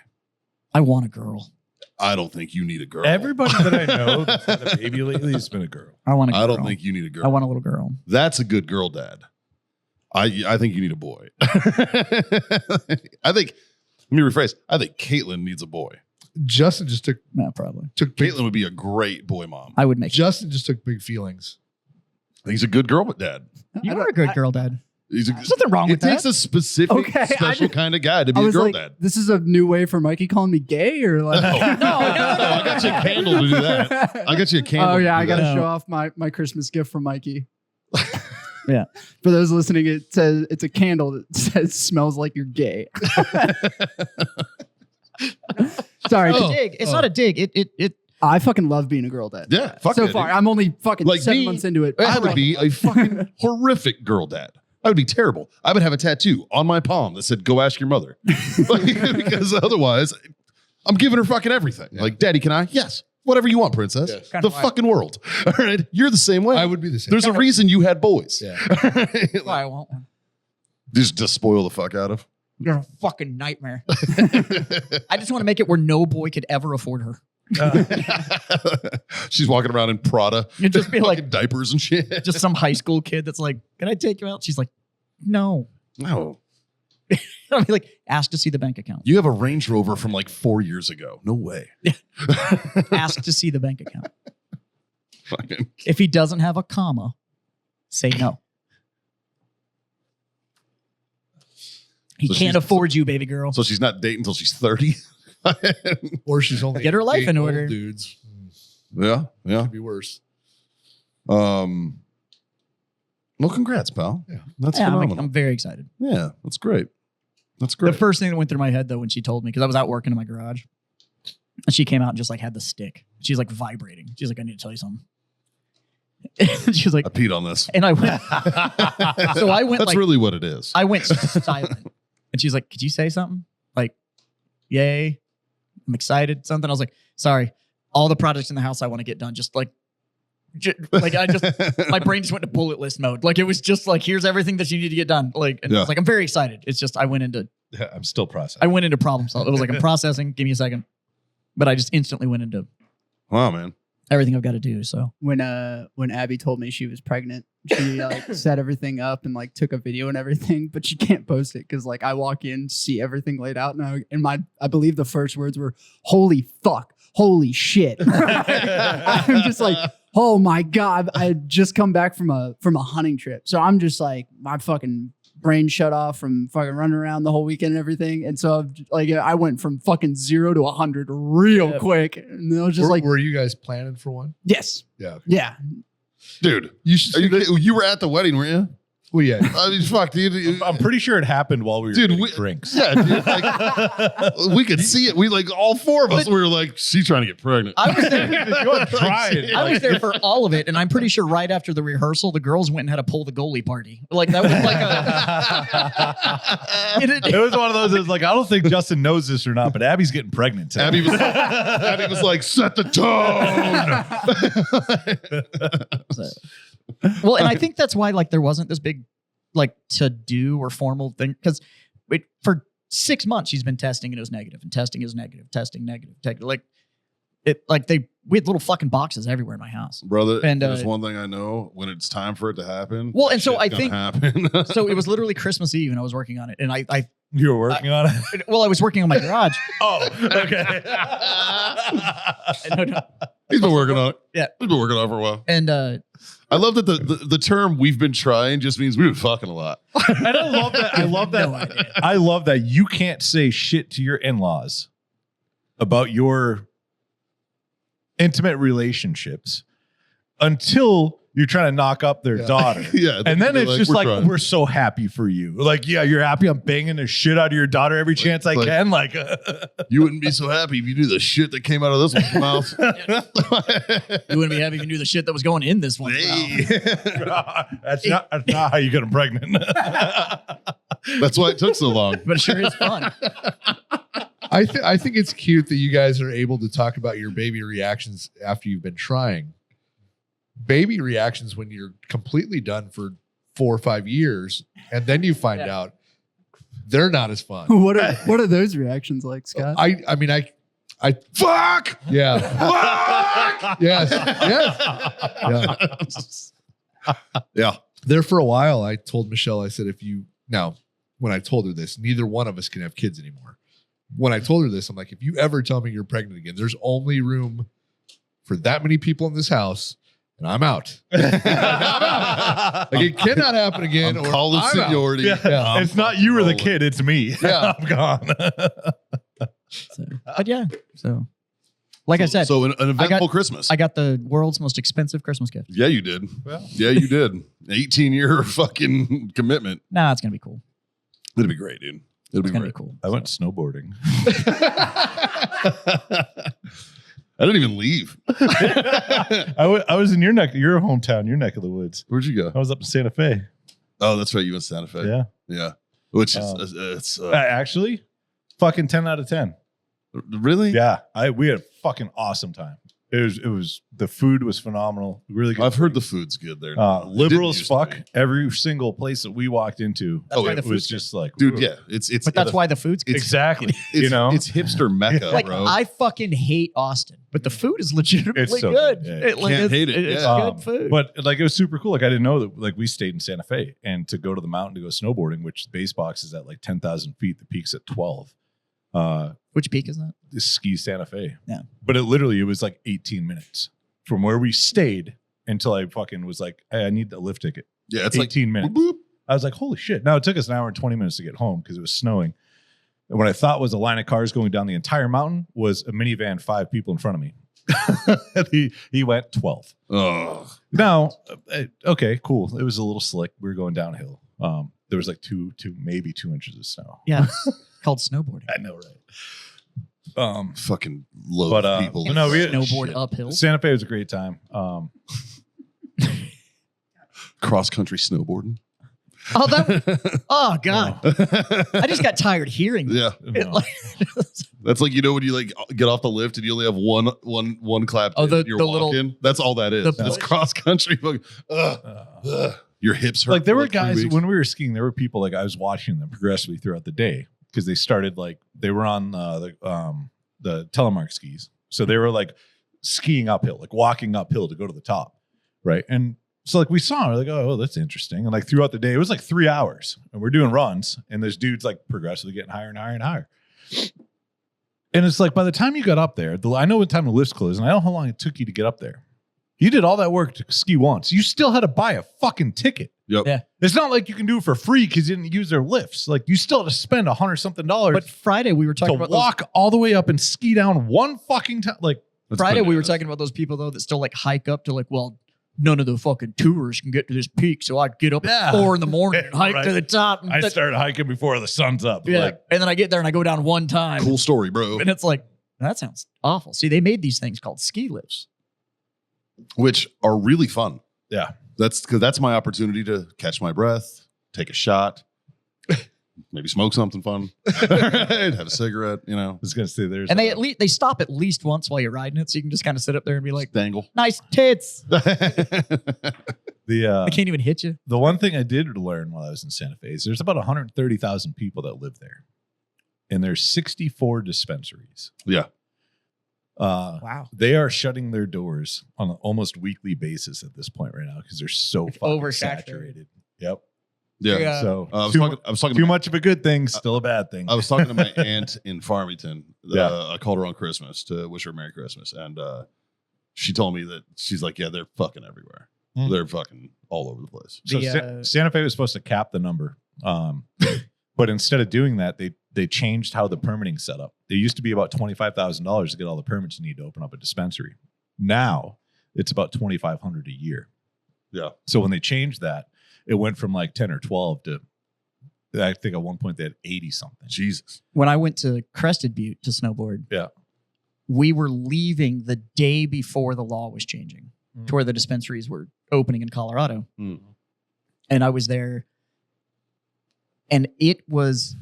I want a girl. I don't think you need a girl. Everybody that I know that's had a baby lately has been a girl. I want a girl. I don't think you need a girl. I want a little girl. That's a good girl dad. I think you need a boy. I think, let me rephrase. I think Caitlin needs a boy. Justin just took No, probably. big, Caitlin would be a great boy mom. I would make. Justin just took big feelings. I think he's a good girl dad. You are a good girl, Dad. He's a, There's nothing wrong it with that. takes a specific, Okay, I special just- kind of guy to be I a was girl like, dad. this is a new way for Mikey calling me gay, or like. No, I got you a candle to do that. I got you a candle. Oh to yeah, do I got to that. No. show off my Christmas gift from Mikey. Yeah. For those listening, it says it's a candle that says "smells like you're gay." Sorry. It's Oh. a dig. It's not a dig. I fucking love being a girl dad. Yeah, fuck so it, far, dude. I'm only fucking Like 7 me, months into it. I would be a fucking horrific girl dad. I would be terrible. I would have a tattoo on my palm that said, "Go ask your mother," like, because otherwise, I'm giving her fucking everything. Yeah. Like, Daddy, can I? Yes, whatever you want, princess. Yes. Kinda The why- fucking world. All right, you're the same way. I would be the same. There's a reason you had boys. Yeah. That's why I want one. Just spoil the fuck out of. You're a fucking nightmare. I just want to make it where no boy could ever afford her. She's walking around in Prada. You'd just be like, fucking diapers and shit. just some high school kid that's like, can I take you out? She's like, no. No. I'll be like, ask to see the bank account. You have a Range Rover from like 4 years ago. No way. Ask to see the bank account. Fucking- If he doesn't have a comma, say no. He So can't she's- afford you, baby girl. So she's not dating until she's 30. Or she's only Get her life in dating old order. dudes. Yeah, yeah. Could be worse. Well, congrats, pal. Yeah. That's Yeah, phenomenal. I'm very excited. Yeah, that's great. That's The great. first thing that went through my head though when she told me, because I was out working in my garage, and she came out and just like had the stick. She's like vibrating. She's like, I need to tell you something. She was like, I peed on this. and I went. So I went That's like really what it is. I went silent, and she's like, "Could you say something?" Like, "Yay, I'm excited." Something. I was like, "Sorry, all the projects in the house I want to get done." Just like, I just my brain just went to bullet list mode. Like it was just like, here's everything that you need to get done. Like, and I was Yeah. like, I'm very excited. It's just I went into I'm still processing. problem solving. It was like I'm processing. Give me a second, but I just instantly went into Wow, man. everything I've got to do. So When Abby told me she was pregnant, she like set everything up and like took a video and everything, but she can't post it because like I walk in, see everything laid out, and I believe the first words were "Holy fuck, holy shit." I'm just like, oh my god! I had just come back from a hunting trip, so I'm just like my fucking brain shut off from fucking running around the whole weekend and everything, and so like I went from fucking 0 to 100 real Yeah. quick, and it was just like, Were you guys planning for one? yes, Yeah. yeah. Dude, You should. are you were at the wedding, weren't you? Well, yeah. I mean, fuck, dude. I'm pretty sure it happened while we were Dude, getting we- drinks. Yeah, dude, like, we could see it. We like all four of us. We were like, she's trying to get pregnant. I was there. You're trying. I was there for all of it, and I'm pretty sure right after the rehearsal, the girls went and had a pull the goalie party. Like that was like It was one of those. It was like, I don't think Justin knows this or not, but Abby's getting pregnant. Today. Abby was like, set the tone. well, and I think that's why like there wasn't this big like to do or formal thing because for 6 months she's been testing and it was negative and testing is negative, testing negative, like it like we had little fucking boxes everywhere in my house. Brother, And, there's one thing I know: when it's time for it to happen. Well, and so shit's I gonna think- happen. So it was literally Christmas Eve and I was working on it, and I You were working on it. well I was working on my garage. Oh, okay. No. He's been working on it. Yeah. He's been working on it for a while. And I love that the term "we've been trying" just means we've been fucking a lot. And I love that. I love that. No idea. I love that you can't say shit to your in-laws about your intimate relationships until you're trying to knock up their Yeah. daughter. Yeah, And then they're it's just "We're like, trying." we're so happy for you. Like, yeah, you're happy I'm banging the shit out of your daughter every chance I like- can. Like, You wouldn't be so happy if you knew the shit that came out of this one's mouth. you wouldn't be happy if you knew the shit that was going in this one. Hey. that's not how you get them pregnant. That's why it took so long. But it sure is fun. I think it's cute that you guys are able to talk about your baby reactions after you've been trying. Baby reactions when you're completely done for 4 or 5 years, and then you find Yeah. out they're not as fun. What are those reactions like, Scott? I mean, I Fuck! yeah. Fuck! Yes. Yes. Yeah. Yeah. There for a while, I told Michelle, I said, when I told her this, neither one of us can have kids anymore. When I told her this, I'm like, if you ever tell me you're pregnant again, there's only room for that many people in this house, and I'm out. Like, it cannot happen again. I'm or calling I'm out. seniority. Yeah. It's not you or the rolling. kid, it's me. Yeah. I'm gone. So, but yeah. So like I said, So an eventful Christmas. I got the world's most expensive Christmas gift. Yeah, you did. Well. Yeah, you did. 18-year fucking commitment. Nah, it's gonna be cool. It'll be great, dude. It'll It's be gonna be great. cool. I went snowboarding. I didn't even leave. I was in your hometown, your neck of the woods. Where'd you go? I was up in Santa Fe. Oh, that's right. You went to Santa Fe. Yeah. Yeah. Which is, it's Actually, fucking 10 out of 10. really? Yeah. We had a fucking awesome time. It was the food was phenomenal. Really good. I've heard the food's good there. Liberal as Didn't used to fuck. be. Every single place that we walked into, That's why it the was food's just like, Dude, ooh. yeah. It's But that's why the food's good. Exactly. it's, you know, it's hipster mecca, Like bro. I fucking hate Austin, but the food is legitimately It's so good. good. Yeah. Like, Can't hate it. It's Yeah. good food. But like it was super cool. Like I didn't know that. Like we stayed in Santa Fe, and to go to the mountain to go snowboarding, which the base box is at like 10,000 feet. The peak's at 12. Which peak is that? This ski Santa Fe. Yeah. But it was like 18 minutes from where we stayed until I fucking was like, hey, I need a lift ticket. Yeah, it's 18 like minutes. boop, boop. I was like, holy shit. Now it took us an hour and 20 minutes to get home because it was snowing. And what I thought was a line of cars going down the entire mountain was a minivan, 5 people in front of me. he went 12. Ugh. Now, okay, cool. It was a little slick. We were going downhill. There was like maybe 2 inches of snow. Yeah. Called snowboarding. I know, right? Fucking low But, people. no, we- Snowboard Shit. uphill. Santa Fe was a great time. Cross country snowboarding. Oh, oh God. I just got tired hearing that. Yeah. It, like, That's like, when you like get off the lift and you only have one clap. Oh, you're the little- walking. That's all that is. the That's push. cross country. Fucking, your hips hurt. like there for were like 3 guys weeks. when we were skiing, there were people like I was watching them progressively throughout the day because they started like they were on the telemark skis. So they were like skiing uphill, like walking uphill to go to the top. Right. And so like we saw, we're like, oh, that's interesting. And like throughout the day, it was like 3 hours and we're doing runs and there's dudes like progressively getting higher and higher and higher. And it's like by the time you got up there, I know what time the lifts closed and I know how long it took you to get up there. You did all that work to ski once. You still had to buy a fucking ticket. Yep. Yeah. It's not like you can do it for free because you didn't use their lifts. Like you still had to spend $100-something but Friday we were to talking about those, walk all the way up and ski down one fucking time. Like That's Friday we were bananas. talking about those people though that still like hike up to like, well, none of the fucking tourists can get to this peak, so I'd get up Yeah. at 4 a.m. and hike Right. to the top. And I started hiking before the sun's up. yeah, Like, and then I get there and I go down one time, Cool story, bro. and it's like that sounds awful. See, they made these things called ski lifts. Which are really fun. yeah. That's because that's my opportunity to catch my breath, take a shot, maybe smoke something fun, have a cigarette, I was gonna say there's And they stop at least once while you're riding it, so you can just kind of sit up there and be like, dangle. "Nice tits." the I can't even hit you. the one thing I did learn while I was in Santa Fe is there's about 130,000 people that live there. And there's 64 dispensaries. Yeah. Wow. They are shutting their doors on an almost weekly basis at this point right now because they're so fucking oversaturated. saturated. Yep. Yeah. Yeah. So I was too, talking too to much of a good thing, still a bad thing. I was talking to my aunt in Farmington. Yeah. I called her on Christmas to wish her Merry Christmas. And she told me that she's like, yeah, they're fucking everywhere. Mm. They're fucking all over the place. So Santa Fe was supposed to cap the number. But instead of doing that, they changed how the permitting set up. There used to be about $25,000 to get all the permits you need to open up a dispensary. Now it's about $2,500 a year. Yeah. So when they changed that, it went from like 10 or 12 to, I think at one point they had 80 something. Jesus. When I went to Crested Butte to snowboard, Yeah. we were leaving the day before the law was changing to where the dispensaries were opening in Colorado. Mm. And I was there, and it was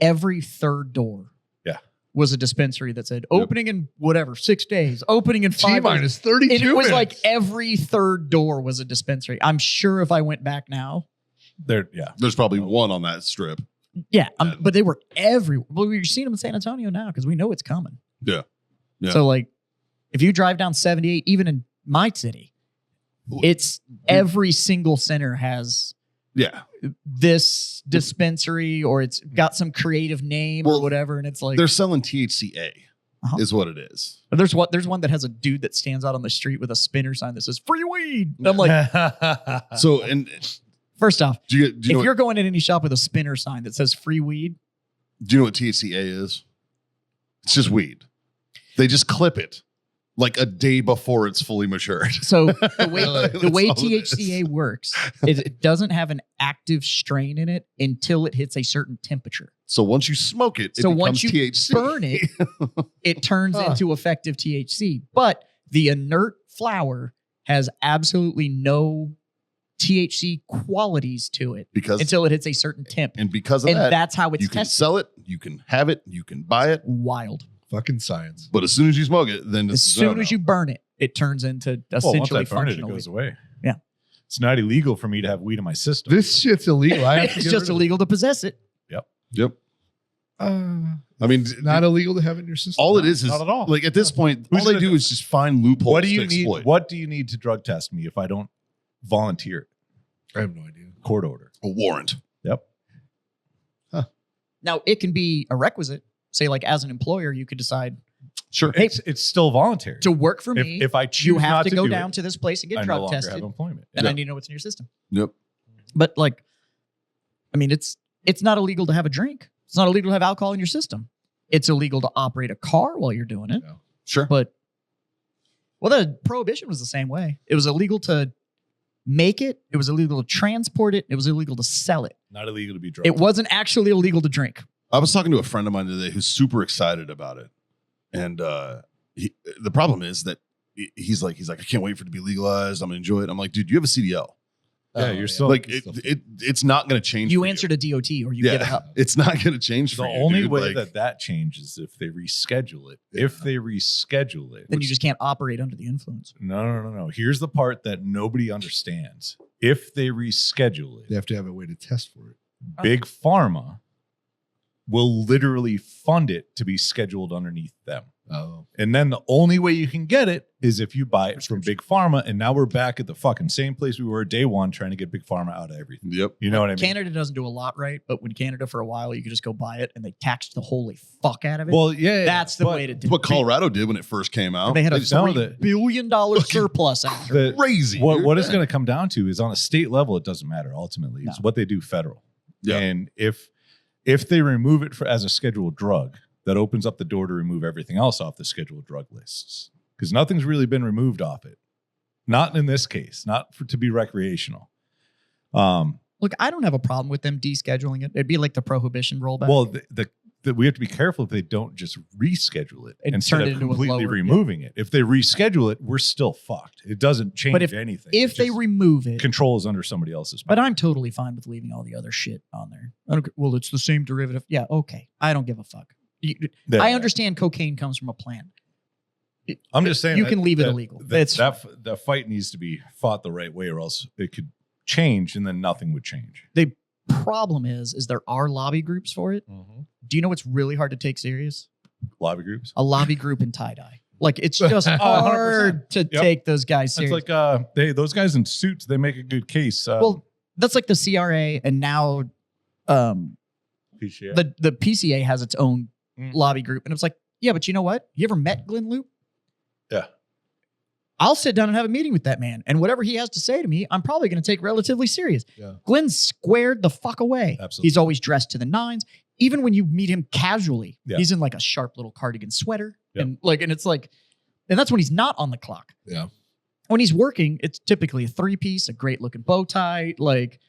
every third door. Yeah. Was a dispensary that said opening in whatever 6 days, opening in 5 days. T-minus 32 And it was minutes. like every third door was a dispensary. I'm sure if I went back now, Yeah. There's probably one on that strip. yeah, but they were everywhere. Well, we're seeing them in San Antonio now because we know it's coming. Yeah. Yeah. So like, if you drive down 78, even in my city, it's every single center has Yeah. this dispensary or it's got some creative name Well, or whatever, and it's like They're selling THCA Uh-huh. is what it is. there's one that has a dude that stands out on the street with a spinner sign that says free weed. And I'm like, So, and first off, do you know if you're going in any shop with a spinner sign that says free weed, do you know what THCA is? It's just weed. They just clip it like a day before it's fully matured. so the way That's the way all it is. THCA works is it doesn't have an active strain in it until it hits a certain temperature. So once you smoke it, So it once becomes you THC. burn it, it turns into effective THC. But the inert flower has absolutely no THC qualities to it because until it hits a certain temp. and because of And that, that's how it's you can tested. sell it, you can have it, you can buy it. Wild. Fucking science. But as soon as you smoke it, then As it's soon as you burn it, it turns into Well, once essentially I burn it, it functional. goes away. Yeah. It's not illegal for me to have weed in my system. This shit's illegal. I have to It's get just rid of illegal to possess it. Yep. it. I mean, Not illegal to have it in your system. all it is Not at all. like at this point, Who's all they gonna do do- is just find loopholes What do you to need? exploit. What do you need to drug test me if I don't volunteer? I have no idea. Court order. A warrant. Yep. Now, it can be a requisite. Say, like as an employer, you could decide Sure. Hey, It's still voluntary. to work for me, if I choose you have not to go do down it, to this place and get I no drug longer tested. have employment. Then Yeah. I need to know what's in your system. Yep. But like, I mean, it's not illegal to have a drink. It's not illegal to have alcohol in your system. It's illegal to operate a car while you're doing it. Sure. But well, the prohibition was the same way. It was illegal to make it. It was illegal to transport it. It was illegal to sell it. Not illegal to be drunk. It wasn't actually illegal to drink. I was talking to a friend of mine today who's super excited about it. And the problem is that he's like, I can't wait for it to be legalized. I'm gonna enjoy it. I'm like, dude, you have a CDL. Yeah, you're still Like it's not gonna change. You for answer to DOT or you give it up. It's not gonna change the for you. only dude. way Like, that changes if they reschedule it. Yeah. If they reschedule it, Then you which- just can't operate under the influence. no. Here's the part that nobody understands. If they reschedule it, They have to have a way to test for it. Big Pharma will literally fund it to be scheduled underneath them. Oh. And then the only way you can get it is if you buy it from Big Pharma. And now we're back at the fucking same place we were day one trying to get Big Pharma out of everything. Yep. You know what I mean? Canada doesn't do a lot right, but when Canada for a while, you could just go buy it and they taxed the holy fuck out of it. Well, yeah. That's the but way to do What it. Colorado did when it first came out. They had a just- know $3 that- billion surplus after. the- crazy. What, dude. what it's going to come down to is on a state level, it doesn't matter ultimately. It's No. what they do federal. Yeah. And if they remove it as a scheduled drug, that opens up the door to remove everything else off the scheduled drug lists. Because nothing's really been removed off it. Not in this case, not to be recreational. Look, I don't have a problem with them descheduling it. It'd be like the prohibition rollback. Well, we have to be careful if they don't just reschedule it And instead turn it of into a completely lower- removing it. If they reschedule it, we're still fucked. It doesn't change But anything. if It they just remove it, control is under somebody else's. but power. I'm totally fine with leaving all the other shit on there. I don't, well, it's the same derivative. Yeah, okay. I don't give a fuck. Yeah. I understand cocaine comes from a plant. I'm just saying You that- can leave it that- illegal. That, It's that fight needs to be fought the right way, or else it could change, and then nothing would change. The problem is there are lobby groups for it. Do you know what's really hard to take serious? Lobby groups. A lobby group in tie-dye. Like it's just 100%. hard to Yep. take those guys It's serious. like those guys in suits. They make a good case. Well, that's like the CRA, and now PCA. the PCA has its own Mm. lobby group, and it's like, yeah, but you know what? You ever met Glenn Loop? Yeah. I'll sit down and have a meeting with that man, and whatever he has to say to me, I'm probably going to take relatively serious. Yeah. Glenn's squared the fuck away. Absolutely. He's always dressed to the nines. Even when you meet him casually, Yeah. he's in like a sharp little cardigan sweater, Yeah. and it's like, and that's when he's not on the clock. Yeah. When he's working, it's typically a 3-piece, a great looking bow tie. Like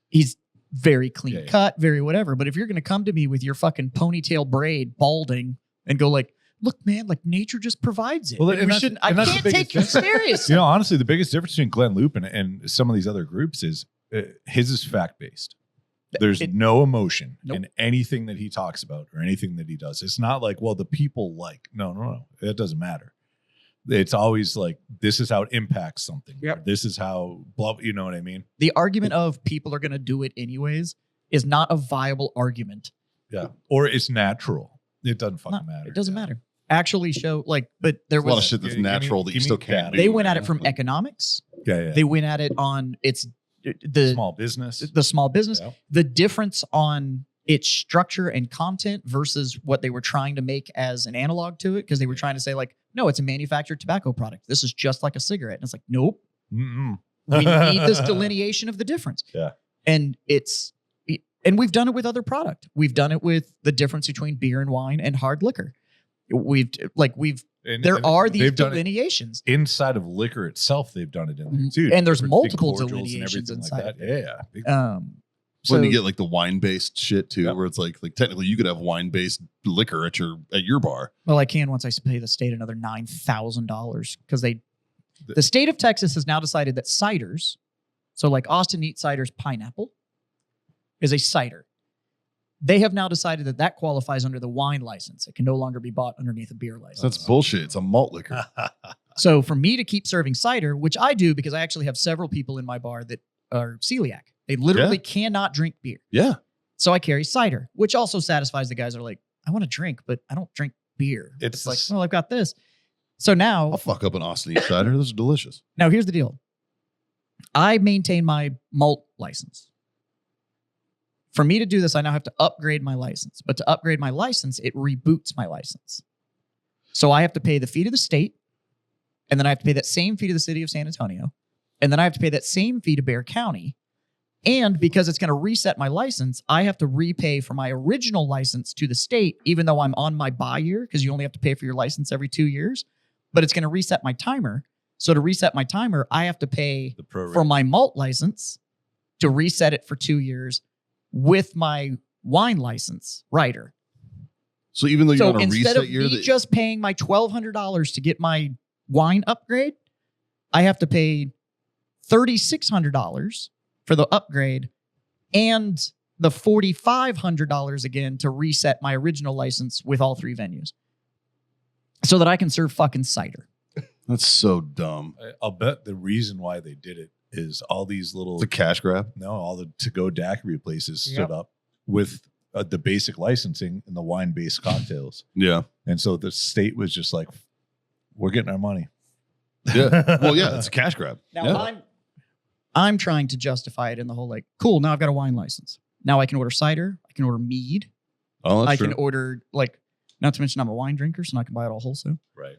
he's very clean Yeah, yeah. cut, very whatever. But if you're going to come to me with your fucking ponytail braid, balding, and go like, look, man, like nature just provides it. Well, And and we that's- shouldn't. I and that's the can't biggest take you difference. serious. You know, honestly, the biggest difference between Glenn Loop and some of these other groups is his is fact based. There's no emotion Nope. in anything that he talks about or anything that he does. It's not like, well, the people like. No. It doesn't matter. It's always like, this is how it impacts something. Yep. Or this is how, blah, you know what I mean? The argument of people are going to do it anyways is not a viable argument. Yeah. Or it's natural. It doesn't fucking Not- matter. It doesn't matter. Actually show like, but there There's a lot of was, shit that's Give me- natural that you give me still can't data. do. they went at it man. from economics. Yeah. They went at it on its, the Small business. the small business, Yeah. the difference on its structure and content versus what they were trying to make as an analog to it. Because they were trying to say like, no, it's a manufactured tobacco product. This is just like a cigarette. And it's like, nope, Mm-mm. we need this delineation of the difference. Yeah. And we've done it with other product. We've done it with the difference between beer and wine and hard liquor. And There are these they've done it delineations. inside of liquor itself. They've done it in there Mhm. too. And there's Different multiple cordials and delineations everything inside like of that. Yeah. Big- So When you get like the wine based shit too, Yep. where it's like technically you could have wine based liquor at your bar. well, I can once I pay the state another $9,000 because the state of Texas has now decided that ciders, so like Austin Neat Cider's pineapple, is a cider. They have now decided that that qualifies under the wine license. It can no longer be bought underneath a beer license. That's bullshit. It's a malt liquor. So for me to keep serving cider, which I do because I actually have several people in my bar that are celiac. They literally cannot drink beer. Yeah. So I carry cider, which also satisfies the guys that are like, I want to drink, but I don't drink beer. It's It's like, this- well, I've got this. So now, I'll fuck up an Austin East cider. Those are delicious. now here's the deal. I maintain my malt license. For me to do this, I now have to upgrade my license. But to upgrade my license, it reboots my license. So I have to pay the fee to the state, and then I have to pay that same fee to the city of San Antonio, and then I have to pay that same fee to Bexar County. And because it's going to reset my license, I have to repay for my original license to the state, even though I'm on my buy year, because you only have to pay for your license every 2 years. But it's going to reset my timer. So to reset my timer, I have to pay The pro for my malt license to reset it for 2 years with my wine license rider. So even though you're So on a instead of reset year, me that just paying my $1,200 to get my wine upgrade, I have to pay $3,600 for the upgrade and the $4,500 again to reset my original license with all 3 venues so that I can serve fucking cider. that's so dumb. I'll bet the reason why they did it is all these little It's a cash grab. all the to-go daiquiri places Yep. stood up with the basic licensing and the wine-based cocktails, Yeah. and so the state was just like, "We're getting our money." Yeah. Well, yeah, it's a cash grab. Now Yeah. I'm trying to justify it in the whole like, cool, now I've got a wine license. Now I can order cider, I can order mead, Oh, that's I true. can order like, not to mention I'm a wine drinker, so I can buy it all wholesale. Right.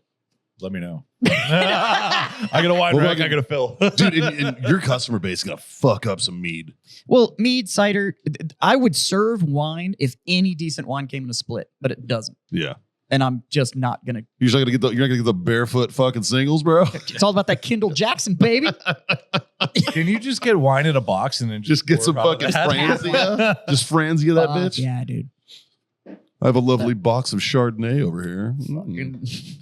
Let me know. I got a wine Well, rack. fucking- I got a fill. Dude, and your customer base is gonna fuck up some mead. Well, mead, cider, I would serve wine if any decent wine came in a split, but it doesn't. Yeah. And I'm just not gonna. You're not gonna get the barefoot fucking singles, bro. It's all about that Kendall Jackson, baby. Can you just get wine in a box and then Just get pour some out of fucking that? Franzia. Just Franzia that bitch. Yeah, dude. I have a lovely box of Chardonnay over here.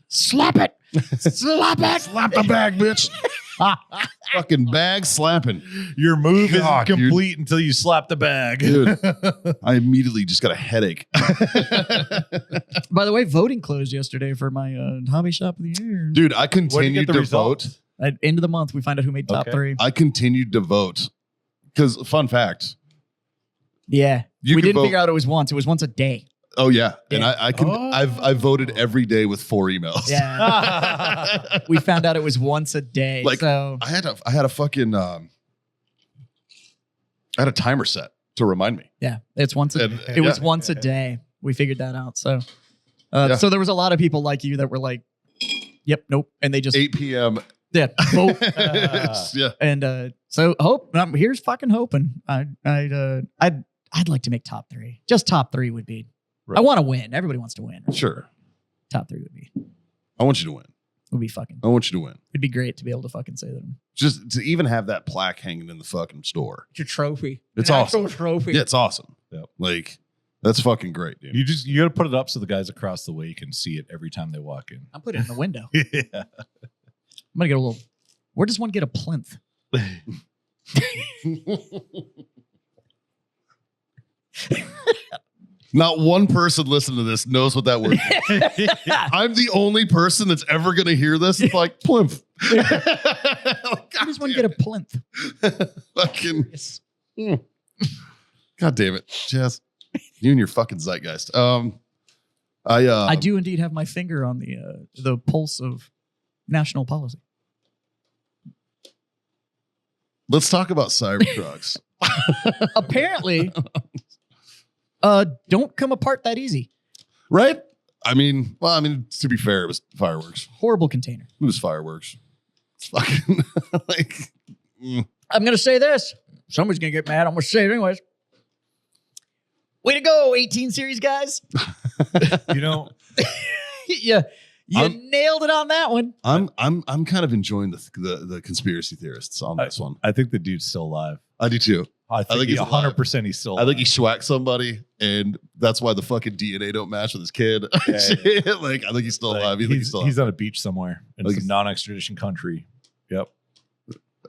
Slap it. Slap it. Slap the bag, bitch. Fucking bag slapping. Your move God, isn't dude. complete until you slap the bag. Dude. I immediately just got a headache. By the way, voting closed yesterday for my hobby shop of the year. Dude, I Where do you continued get the to results? vote. At end of the month, we find out who made top Okay. 3. I continued to vote. Because, fun fact. Yeah. You We can didn't vote- figure out it was once. It was once a day. Oh, yeah. And Yeah. I voted every day with 4 emails. Yeah. We found out it was once a day. Like, so I had a fucking I had a timer set to remind me. yeah, it's once a, And- it was yeah. once a day. We figured that out. So Yeah. so there was a lot of people like you that were like, yep, nope. And they just 8 p.m. yeah, vote. Yeah. And so hope here's fucking hoping. I'd like to make top 3. Just top 3 would be. Right. I want to win. Everybody wants to win. Sure. Top 3 I want you to win. would be fucking. I want you to win. It'd be great to be able to fucking say that. Just to even have that plaque hanging in the fucking store. It's a trophy. It's awesome. Trophy. Yeah, it's awesome. Yep. Like, that's fucking great, dude. You got to put it up so the guys across the way can see it every time they walk in. I'm putting it in the window. Yeah. I'm gonna get a little. Where does one get a plinth? Not one person listening to this knows what that word is. I'm the only person that's ever going to hear this. It's like, plimp. Where does one get a plinth? Fucking, Yes. God damn it, Jazz. You and your fucking zeitgeist. I do indeed have my finger on the pulse of national policy. Let's talk about Cybertrucks. Apparently, don't come apart that easy. Right? I mean, to be fair, it was fireworks. Horrible container. It was fireworks. It's fucking like, I'm gonna say this. Somebody's gonna get mad. I'm gonna say it anyways. Way to go, 18 series guys. You know, you nailed it on that one. I'm kind of enjoying the conspiracy theorists on this one. I think the dude's still alive. I do too. I think he's alive. 100% he's still I think he alive. schwacked somebody, and that's why the fucking DNA don't match with his kid. Yeah. Like, I think he's still Like, alive. You think he's still he's alive? on a beach somewhere in Like some he's- non-extradition country. Yep.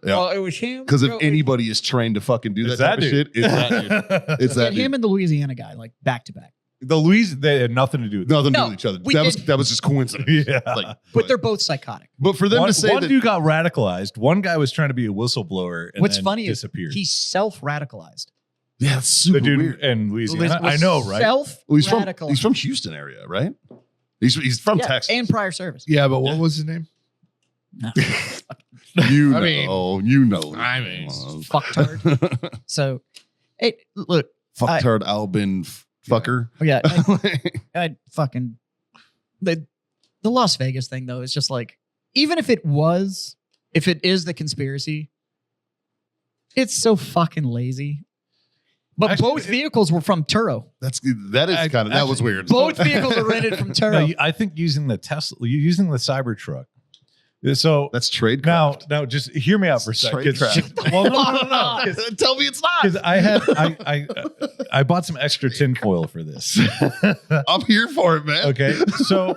Yeah. Oh, it was him. Because if anybody is trained to fucking do that type of shit, it's that dude. It's that him dude. and the Louisiana guy, like back to back. they had nothing to do with Nothing to do No, with each other. we That was did- that was just coincidence. Yeah. Like, But they're both psychotic. but for them one to say one that, dude got radicalized. One guy was trying to be a whistleblower and What's then funny is disappeared. he's self-radicalized. yeah, it's super the dude weird. in Louisiana. I know, right? Well, Self-radicalized. he's from Houston area, right? He's from Yeah, Texas. and prior service. Yeah, but what was his name? No. You know, I mean- you know. I mean, Fucktard. So, hey, look, Fucktard Albin fucker. oh yeah, I fucking the Las Vegas thing though is just like, even if it is the conspiracy, it's so fucking lazy. But Actually, both vehicles were from Turo. That is kind of that was weird. Both vehicles are rented from No, Turo. I think using the Tesla, using the Cybertruck. So That's trade. now just hear me out for a Trade second. craft. Well, no. Tell me it's Because not. I bought some extra tinfoil for this. I'm here for it, man. Okay, so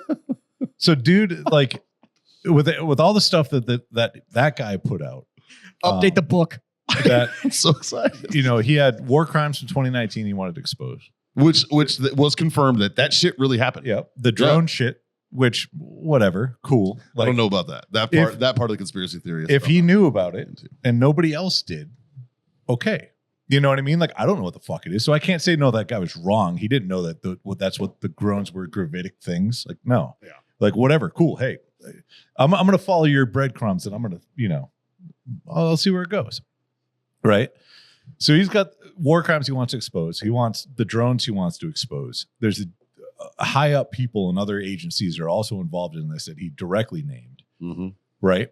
dude, like with all the stuff that guy put out, Update the book. that I'm so excited. he had war crimes from 2019 he wanted to expose. Which was confirmed that shit really happened. Yep, the drone shit, which whatever, cool. I don't know about that. That part of the conspiracy theory. Is If he knew about it into. and nobody else did, okay. You know what I mean? Like, I don't know what the fuck it is. So I can't say, no, that guy was wrong. He didn't know that that's what the groans were, gravitic things. Like, no. Yeah. Like, whatever. Cool. Hey, I'm going to follow your breadcrumbs and I'm going to, I'll see where it goes. Right? So he's got war crimes he wants to expose. He wants the drones he wants to expose. There's high up people and other agencies are also involved in this that he directly named. Mm-hmm. Right.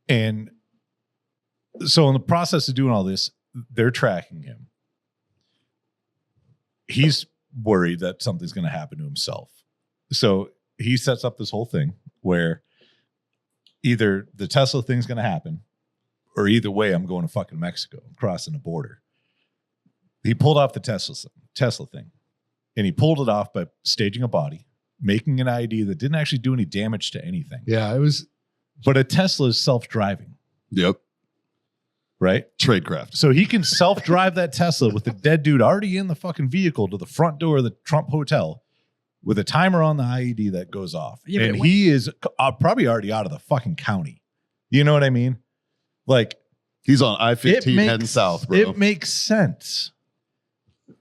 And so in the process of doing all this, they're tracking him. He's worried that something's going to happen to himself. So he sets up this whole thing where either the Tesla thing's going to happen or either way, I'm going to fucking Mexico. I'm crossing the border. He pulled off the Tesla thing, and he pulled it off by staging a body, making an ID that didn't actually do any damage to anything. Yeah, it was. But a Tesla is self-driving, Yep. right? Tradecraft. So he can self-drive that Tesla with the dead dude already in the fucking vehicle to the front door of the Trump Hotel with a timer on the IED that goes off. Yeah, but and it he is probably already out of the fucking county. You know what I mean? Like, He's on I-15 heading south, bro. It makes sense.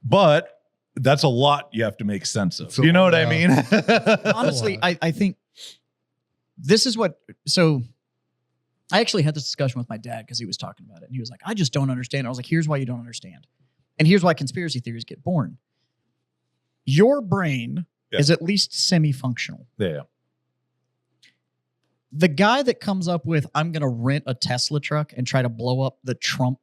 But that's a lot you have to make sense of. So, You know what I mean? Honestly, I think this is what. So I actually had this discussion with my dad because he was talking about it. And he was like, I just don't understand. I was like, here's why you don't understand. And here's why conspiracy theories get born. Your brain Yeah. is at least semi-functional. Yeah. The guy that comes up with, I'm going to rent a Tesla truck and try to blow up the Trump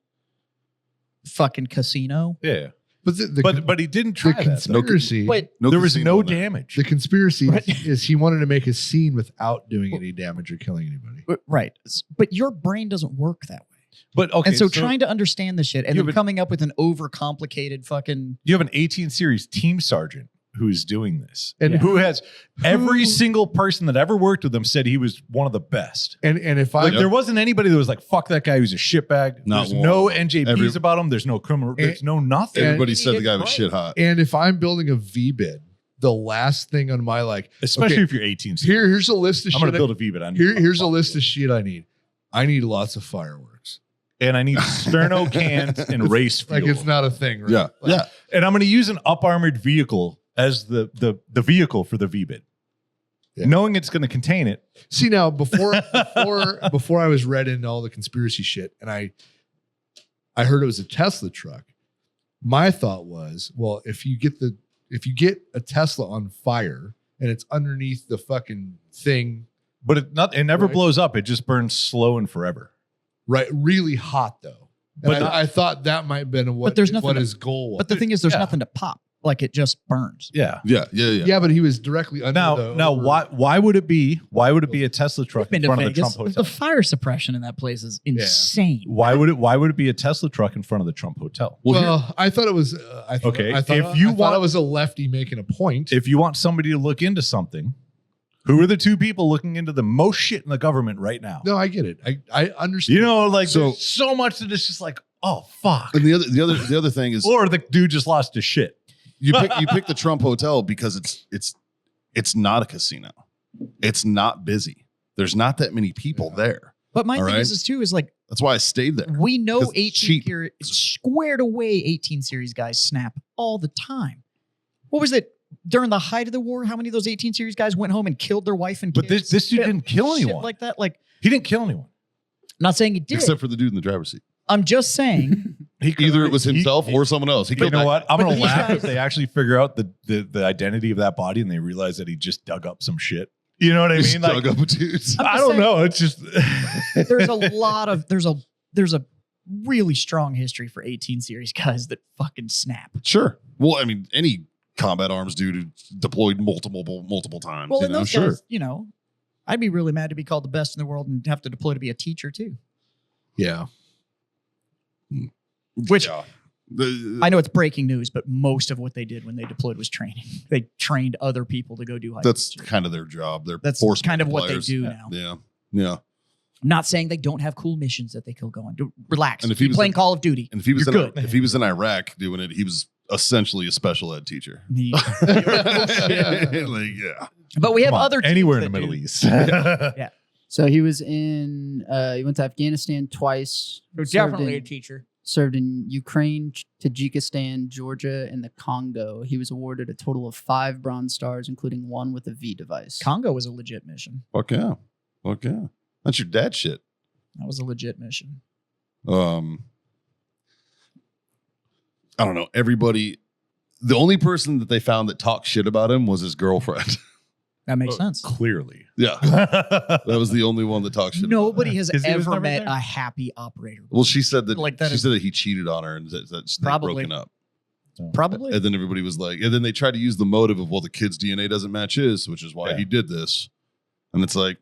fucking casino. Yeah. But the But he didn't try the that. though. conspiracy. But There was casino no in there. damage. The conspiracy Right. is he wanted to make a scene without doing any damage or killing anybody. right. But your brain doesn't work that way. But okay. And so trying to understand this shit and Yeah, then but- coming up with an overcomplicated fucking. you have an 18 series team sergeant who's doing this And Yeah. who has every Who- single person that ever worked with him said he was one of the best. And if I Like there wasn't anybody that was like, fuck that guy who's a shitbag. Not There's one. no NJPs Every- about him. There's no criminal. There's no nothing. Everybody said the guy was Right. shit hot. and if I'm building a V-bid, the last thing on my Especially okay, if you're 18. series. here's a list of I'm going shit. to build a V, but I need Here's a list of shit I need. I need lots of fireworks. and I need sterno cans and race fuel. Like it's not a thing, right? Yeah. Like, Yeah. And I'm going to use an up armored vehicle as the vehicle for the V-bid. Yeah. Knowing it's going to contain it. See now, before I was read into all the conspiracy shit, and I heard it was a Tesla truck. My thought was, well, if you get a Tesla on fire and it's underneath the fucking thing, But it never Right. blows up. It just burns slow and forever. right, really hot though. And But I thought that might have been what there's nothing what to- his goal was. But the thing is, there's Yeah. nothing to pop. like it just burns. Yeah. Yeah. Yeah, but he was directly under Now, why would it be a Tesla truck Been in to front of the Vegas. Trump The Hotel? fire suppression in that place is insane. Why would it be a Tesla truck in front of the Trump Hotel? Well, I thought it was. Okay, I thought, if you I thought want- it was a lefty making a point. If you want somebody to look into something, who are the two people looking into the most shit in the government right now? No, I get it. I understand. You know, like So- there's so much that it's just like, oh fuck. And the other thing is, Or the dude just lost his shit. you pick the Trump Hotel because it's not a casino. It's not busy. There's not that many people there. But my All thing right. is too is like That's why I stayed there. we know 'Cause it's 18 cheap. here squared away 18 series guys snap all the time. What was it during the height of the war? How many of those 18 series guys went home and killed their wife and But kids? this dude Yeah, didn't kill shit anyone. like that. Like, He didn't kill anyone. not saying he did. Except for the dude in the driver's seat. I'm just saying. Either it was himself or someone else. He But you killed know that what? I'm But gonna these laugh guys- if they actually figure out the identity of that body and they realize that he just dug up some shit. You know what I Just mean? Like, dug up dudes. I'm I just don't saying- know. It's just there's a lot of there's a really strong history for 18 series guys that fucking snap. Sure. Well, I mean, any combat arms dude who deployed multiple times. Well, you and know, those sure. guys, you know, I'd be really mad to be called the best in the world and have to deploy to be a teacher too. Yeah. Which Yeah. I know it's breaking news, but most of what they did when they deployed was training. They trained other people to go do high. That's security. kind of their job. They're That's force kind of what they multipliers. do Yeah. now. Yeah. I'm not saying they don't have cool missions that they could go on. Relax. And if he Keep was playing in- Call of Duty. And if he was You're in good. if he was in Iraq doing it, he was essentially a special ed teacher. He- Like, yeah. but we have come on, other teams anywhere in that the Middle do- East. So he was in. He went to Afghanistan twice. Definitely a teacher. Served in Ukraine, Tajikistan, Georgia, and the Congo. He was awarded a total of 5 Bronze Stars, including 1 with a V device. Congo was a legit mission. Fuck yeah. Fuck yeah. That's your dad shit. That was a legit mission. I don't know. Everybody, the only person that they found that talked shit about him was his girlfriend. That makes sense. Clearly. Yeah. That was the only one that talked shit. Nobody has 'Cause he was ever never met there. a happy operator. Well, she said that Like that she is- said that he cheated on her and that they'd Probably. broken up. Probably. And then everybody was like, and then they tried to use the motive of, well, the kid's DNA doesn't match his, which is why Yeah. he did this. And it's like,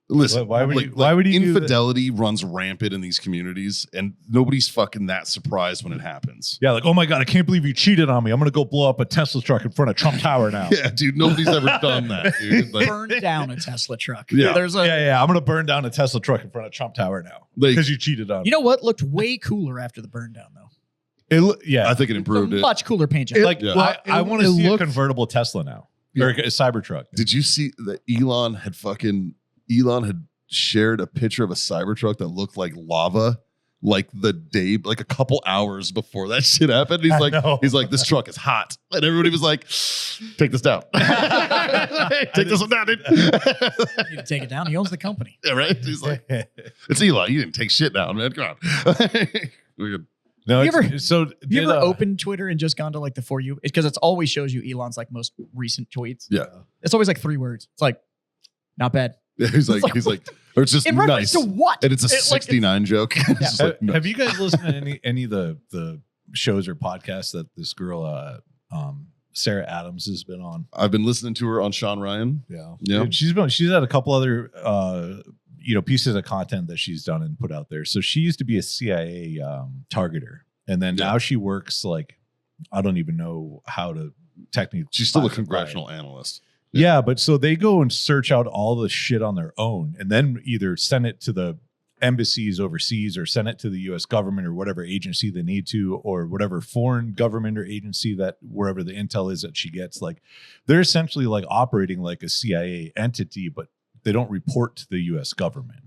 listen, Why would like, you- why would he do that? infidelity runs rampant in these communities, and nobody's fucking that surprised when it happens. Yeah, like, oh my God, I can't believe you cheated on me. I'm going to go blow up a Tesla truck in front of Trump Tower now. Yeah, dude, nobody's ever done that, dude. Like, Burn down a Tesla truck. Yeah. There's a. Yeah, I'm going to burn down a Tesla truck in front of Trump Tower now Like- because you cheated on me. You know what looked way cooler after the burn down though? Yeah. I think it It's improved a it. much cooler paint job. like, Yeah. I want to it see looked- a convertible Tesla now or a Cybertruck. Did you see that Elon had shared a picture of a Cybertruck that looked like lava, like the day, like a couple hours before that shit happened? I know. He's like, this truck is hot, and everybody was like, take this down, take this one down, dude. You need to take it down. He owns the company. Yeah, right. He's like, it's Elon. You didn't take shit down, man. Come on. We're good. No, You it's- ever- so Have you did, ever opened Twitter and just gone to like the For You? It's because it always shows you Elon's like most recent tweets. Yeah. It's always like 3 words. It's like, not bad. Yeah, he's like, or it's just In reference nice, to what? and it's a It, like, 69 joke. It's just like, nice. Have you guys listened to any of the shows or podcasts that this girl Sarah Adams has been on? I've been listening to her on Sean Ryan. Yeah. Yeah. She's had a couple other pieces of content that she's done and put out there. So she used to be a CIA targeter. And then Yeah. now she works like, I don't even know how to technically. She's still a classify it. congressional analyst. Yeah, but so they go and search out all the shit on their own and then either send it to the embassies overseas or send it to the US government or whatever agency they need to, or whatever foreign government or agency that wherever the intel is that she gets. Like they're essentially like operating like a CIA entity, but they don't report to the US government.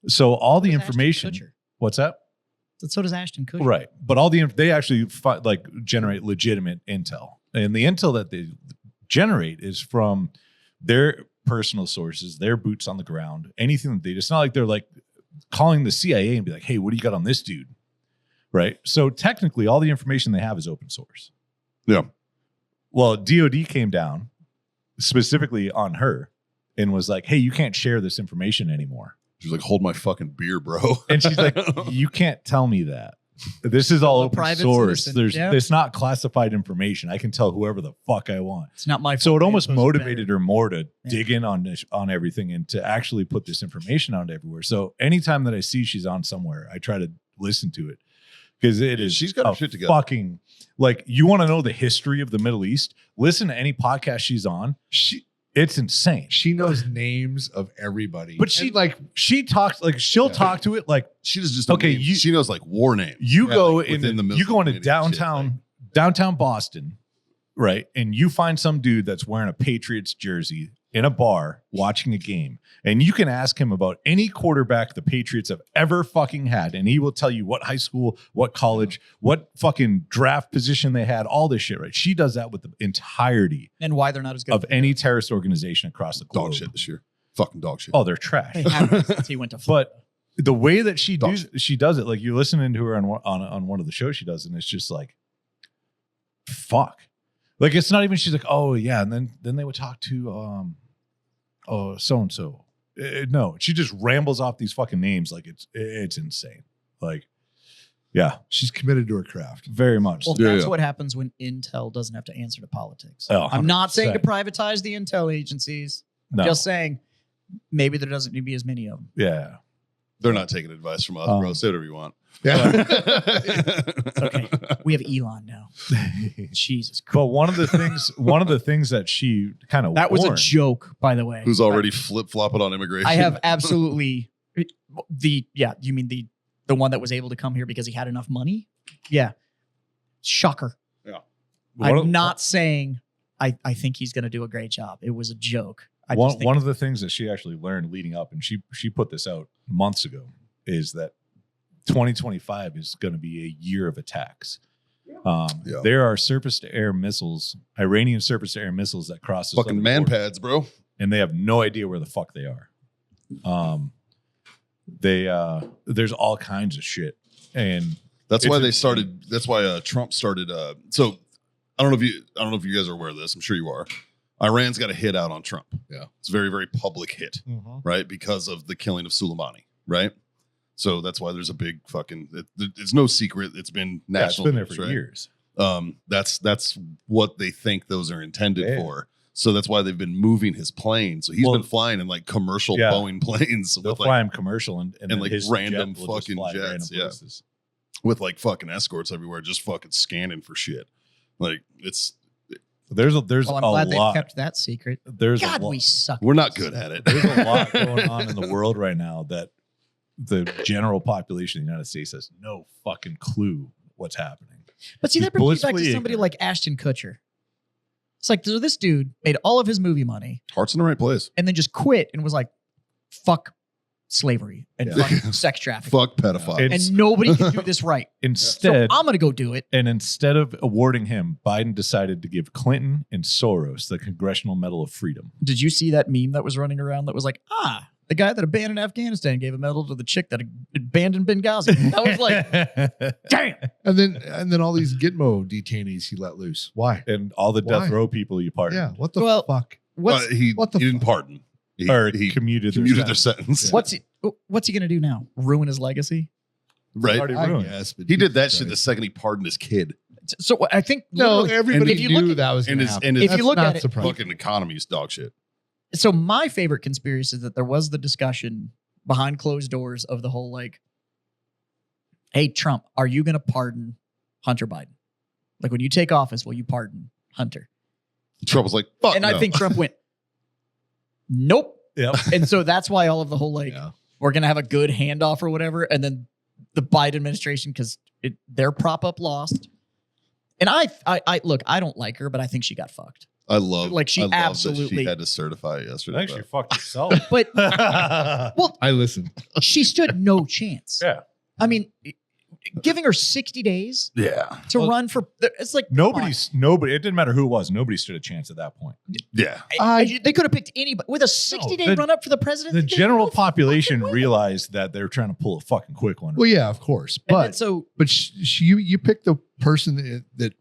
So all the So does Ashton information, Kutcher. what's that? So does Ashton Kutcher. Right. But all they actually generate legitimate intel. And the intel that they generate is from their personal sources, their boots on the ground, anything that it's not like they're like calling the CIA and be like, hey, what do you got on this dude? Right. So technically all the information they have is open source. Yeah. Well, DOD came down specifically on her and was like, hey, you can't share this information anymore. She's like, hold my fucking beer, bro. And she's like, you can't tell me that. This is all A open private source. citizen, yeah. It's not classified information. I can tell whoever the fuck I want. It's not my So fault it they almost imposed motivated better. her more to Yeah. dig in on everything and to actually put this information out everywhere. So anytime that I see she's on somewhere, I try to listen to it because it is She's got her a shit together. fucking like you want to know the history of the Middle East. Listen to any podcast she's on. It's insane. She knows names of everybody. But she And, like she talks like she'll Yeah. talk to it like She does just Okay, names. you- she knows like war names. you Yeah, go like, in within the you go into Muslim community and shit, downtown Boston, right? And you find some dude that's wearing a Patriots jersey in a bar watching a game, and you can ask him about any quarterback the Patriots have ever fucking had, and he will tell you what high school, what college, what fucking draft position they had, all this shit, right? She does that with the entirety And why they're not as good. of any terrorist organization across the globe. Dog shit this year. Fucking dog shit. Oh, they're trash. They haven't since he went to Florida. But the way that she Dog does it, like you're listening to her on one of the shows she does, and it's just like, fuck. Like it's not even. She's like, oh yeah, and then they would talk to so and so. No, she just rambles off these fucking names like it's insane. Like, yeah, she's committed to her craft. very much. Well, Yeah, that's yeah. what happens when Intel doesn't have to answer to politics. Oh, I'm not saying to 100%. privatize the Intel agencies. No, Just saying maybe there doesn't need to be as many of them. yeah. They're not taking advice from us, bro. Say whatever you want. Yeah. Okay. We have Elon now. Jesus Christ. But one of the things that she kind of That was a joke, by the way. Who's already flip flopping on immigration? I have absolutely you mean the one that was able to come here because he had enough money? Yeah. Shocker. I'm not saying I think he's going to do a great job. It was a joke. I just think One of the things that she actually learned leading up, and she put this out months ago, is that 2025 is going to be a year of attacks. Yeah. There are surface-to-air missiles, Iranian surface-to-air missiles that cross the fucking southern man border, pads, bro. and they have no idea where the fuck they are. There's all kinds of shit, and That's It's why they insane. started. That's why Trump started. So I don't know if you guys are aware of this. I'm sure you are. Iran's got a hit out on Trump. Yeah. It's a very, very public hit, right? Because of the killing of Soleimani, right? So that's why there's a big fucking. It's no secret. It's been yeah, it's national. been there news, for right? years. That's what they think those are intended Yeah. for. So that's why they've been moving his plane. So he's Well, been flying in like commercial yeah. Boeing planes They'll with fly him commercial and and, like, his random jet will just fucking fly random jets, yeah. places. with like fucking escorts everywhere, just fucking scanning for shit. Like it's There's well, I'm a glad they've lot. kept that secret. There's a God, lot. we suck. we're not good at it. There's a lot going on in the world right now that the general population of the United States has no fucking clue what's happening. But see, He's that brings me back to blissfully somebody ignorant. like Ashton Kutcher. It's like, so this dude made all of his movie money Heart's in the right place. and then just quit and was like, fuck slavery and Yeah. fuck sex trafficking. Fuck pedophiles. It's- And nobody can do this right. So Instead, I'm going to go do it. and instead of awarding him, Biden decided to give Clinton and Soros the Congressional Medal of Freedom. Did you see that meme that was running around that was like, the guy that abandoned Afghanistan gave a medal to the chick that abandoned Benghazi. I was like, damn. And then all these Gitmo detainees he let loose. Why? and all the death Why? row people you pardoned. Yeah. What the Well, fuck? What's he what the didn't fuck? pardon. He, Or he commuted, commuted their their sentence. what's he going to do now? Ruin his legacy? Right. Already I ruined. guess, but He did that Jesus shit the Christ. second he pardoned his kid. So I think No, literally- everybody if you look knew at- that was And going to his- happen. and his- If you look That's at not it- surprising. Fucking economy's dog shit. So my favorite conspiracy is that there was the discussion behind closed doors of the whole like, hey, Trump, are you going to pardon Hunter Biden? Like when you take office, will you pardon Hunter? Trump was like, fuck And no. I think Trump went, nope. Yep. And so that's why all of the whole like, Yeah. we're going to have a good handoff or whatever. And then the Biden administration, because their prop up lost. And I look, I don't like her, but I think she got fucked. I love Like, she I love that absolutely- she had to certify it I yesterday. think you bro. fucked yourself. But well, I listened. she stood no chance. Yeah. I mean, giving her 60 days Yeah. to Well, run for it's like come on. Nobody. It didn't matter who it was. Nobody stood a chance at that point. Yeah. They could have picked anybody with a 60-day the- run up for the president. The they general both population fucking win. realized that they're trying to pull a fucking quick one. Well, yeah, of course. And then But so you picked the person that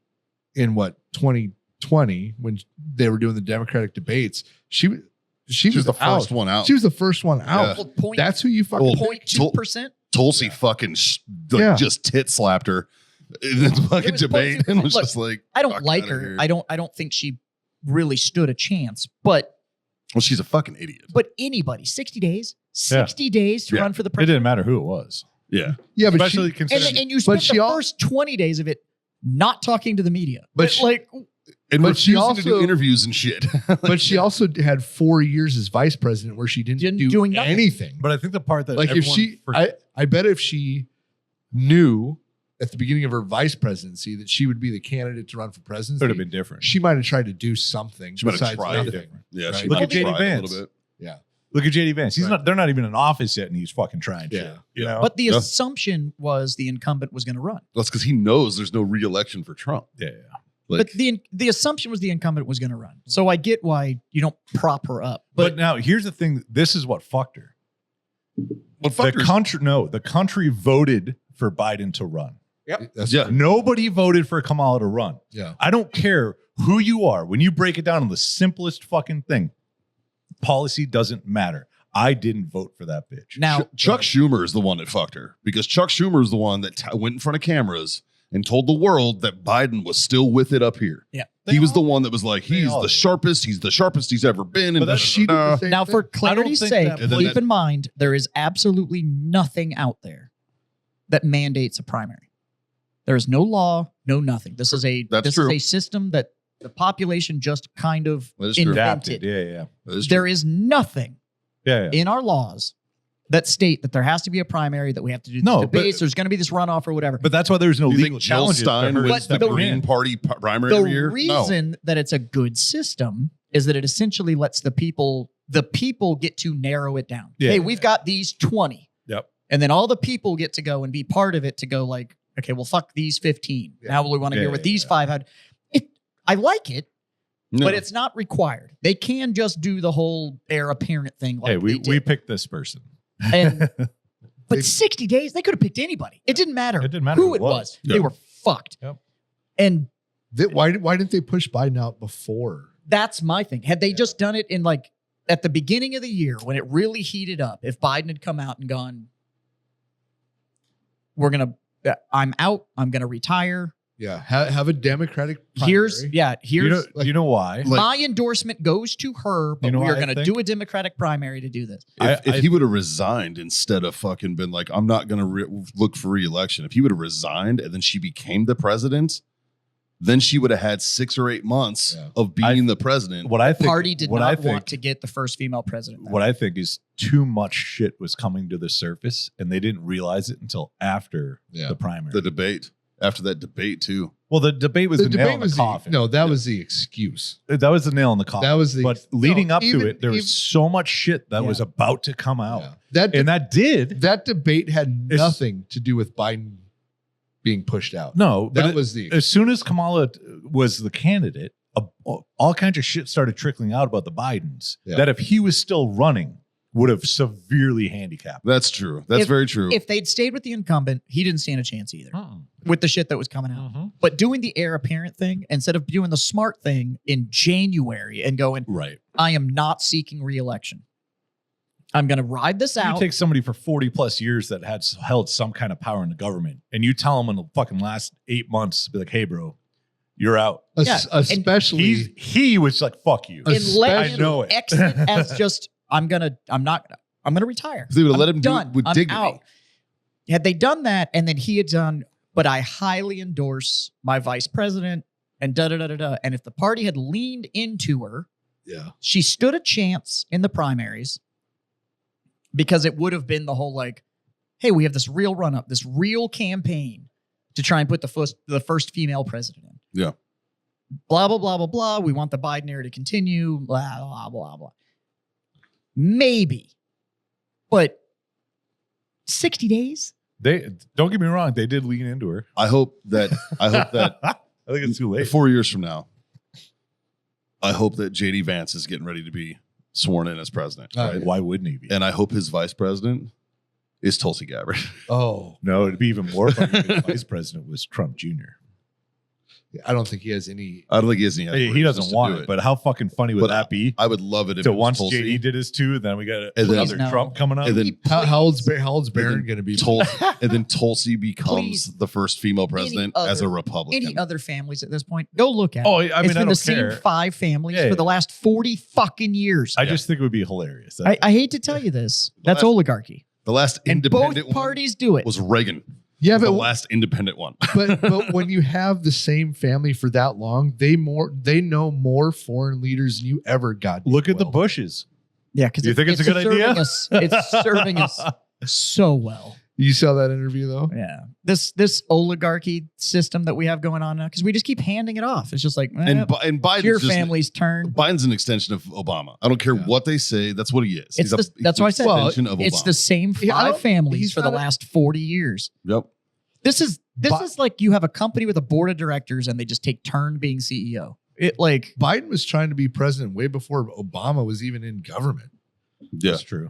in what 2020 when they were doing the Democratic debates, she She was the out. first one out. She was the first one out. Yeah. well, point, That's who you fucking Well, picked. 0.2%. Tulsi fucking just tit slapped her in the fucking was debate supposed to- and was look, just like, I don't "Fuck like outta her. here." I don't think she really stood a chance. But Well, she's a fucking idiot. anybody, 60 days to Yeah. run for the It president. didn't matter who it was, Yeah. Yeah, but especially she, considering. And you spent she the al- first 20 days of it not talking to the media. But But she- like, And But she refusing to do also- interviews and shit. but she also had 4 years as vice president where she didn't do doing nothing. anything. but I think the part that Like if everyone she, I bet if she knew at the beginning of her vice presidency that she would be the candidate to run for presidency, would have been different. she might have tried to do something. She might have besides tried. nothing. Yeah, she Right. Look might at have JD tried a Vance. little bit. Yeah. Look at JD Vance. He's Right. not. They're not even in office yet, and he's fucking trying shit. Yeah. You know. but the Yeah. assumption was the incumbent was going to run. That's because he knows there's no re-election for Trump. yeah. Like, But the assumption was the incumbent was going to run. So I get why you don't prop her up. But now here's the thing. This is what fucked her. well, fuck her. The country voted for Biden to run. That's Yeah. true. Nobody voted for Kamala to run. Yeah. I don't care who you are. When you break it down on the simplest fucking thing, policy doesn't matter. I didn't vote for that bitch. now, Chuck Schumer is the one that fucked her because Chuck Schumer is the one that went in front of cameras and told the world that Biden was still with it up here. Yeah. He was the one that was like, they he's all the did. sharpest. He's the sharpest he's ever been. But And that's- She did the same now thing. for clarity's think sake, that- And then keep that- in mind there is absolutely nothing out there that mandates a primary. There is no law, no nothing. This is That's true. a system that the population just kind of That is true. Adapted. invented. Yeah. That is true. There is nothing Yeah. in our laws that state that there has to be a primary, that we have to do these No, but- debates, there's going to be this runoff or whatever. But that's why there's no you legal think Jill challenges. Stein for her to wins the step the Green in. Party primary the every year? No. reason that it's a good system is that it essentially lets the people get to narrow it down. Yeah. Hey, we've got these 20. Yep. And then all the people get to go and be part of it to go like, okay, well, fuck these 15. Yeah. Now we want to Yeah, hear what yeah, these yeah. 5 had. I like it, No. but it's not required. They can just do the whole heir apparent thing. Like Hey, they we did. picked this person. And but They- 60 days, they could have picked anybody. It didn't matter. It didn't matter who who it it was. Yeah. They were fucked. Yep. And Why didn't they push Biden out before? that's my thing. Had they Yeah. just done it in like at the beginning of the year when it really heated up, if Biden had come out and gone, I'm out, I'm gonna retire. Yeah. Have a Democratic Here's primary. here's You know why? Like- my endorsement goes to her, but You know we are what I going to think? do a Democratic primary to do this. If he would have resigned instead of fucking been like, I'm not going to look for re-election. If he would have resigned and then she became the president, then she would have had 6 or 8 months Yeah. of being the president. What I think, Party did what I not think, want to get the first female president. What I think is too much shit was coming to the surface, and they didn't realize it until after Yeah. the primary. The debate. After that debate, too. well, the debate was the, nail in the was coffin. that was the excuse. That was the nail in the coffin. That was the. but leading no, up even- to it, there even- was so much shit that Yeah. was about to come out, yeah. that and that did. that debate had It's- nothing to do with Biden being pushed out. No, but that was the. as soon as Kamala was the candidate, all kinds of shit started trickling out about the Bidens. Yeah. That if he was still running, would have severely handicapped. That's true. That's very true. If they'd stayed with the incumbent, he didn't stand a chance either with the shit that was coming out. Mm-hmm. But doing the heir apparent thing instead of doing the smart thing in January and going, Right. I am not seeking re-election. I'm going to ride this You out. take somebody for 40 plus years that had held some kind of power in the government, and you tell them in the fucking last 8 months, be like, "Hey, bro, you're out." Yeah, and Especially He was like, "Fuck you." and let I him know it. exit as just I'm gonna retire. If they would have I'm let him do done. it with I'm dignity. out. Had they done that, and then he had done, but I highly endorse my vice president and da da da da da. And if the party had leaned into her, yeah. she stood a chance in the primaries because it would have been the whole like, hey, we have this real run up, this real campaign to try and put the first female president in. Yeah. Blah, blah, blah, blah, blah. We want the Biden era to continue, blah, blah, blah, blah. Maybe. But 60 days? They don't get me wrong, they did lean into her. I hope that I think it's too late. 4 years from now, I hope that JD Vance is getting ready to be sworn in as president. Oh, right? yeah. Why wouldn't he be? And I hope his vice president is Tulsi Gabbard. Oh, No, it'd be even more funny if the vice president was Trump Jr. I don't think he has any. I don't think he has any. He aspirations doesn't to want do it, but how fucking funny would But that be? I would love it if So it was once Tulsi. JD did his 2, then we got And then- another No. Trump coming up. And then How old's Barron then going to be? Tulsi becomes Please. the first female president as a other- Republican. Any other families at this point? Go look at it. oh, I It's mean, been I the don't same care. 5 families Yeah. for the last 40 fucking years. I just think it would be hilarious. I hate to tell you this. That's last- oligarchy. The last And independent both parties do it. one was Reagan. Yeah, The but last independent one. but when you have the same family for that long, they know more foreign leaders than you ever got. Look at the Bushes. Yeah, because You think it's a good idea? It's serving us so well. You saw that interview though. Yeah, this oligarchy system that we have going on now, because we just keep handing it off. It's just like, And Biden's your just- family's turn. Biden's an extension of Obama. I don't care Yeah. what they say. That's what he is. It's He's that's why I said extension of it's Obama. the same Yeah, I 5 don't- families he's for the not a- last 40 years. Yep. This is Bi- like you have a company with a board of directors and they just take turn being CEO. It like Biden was trying to be president way before Obama was even in government. Yeah. That's true.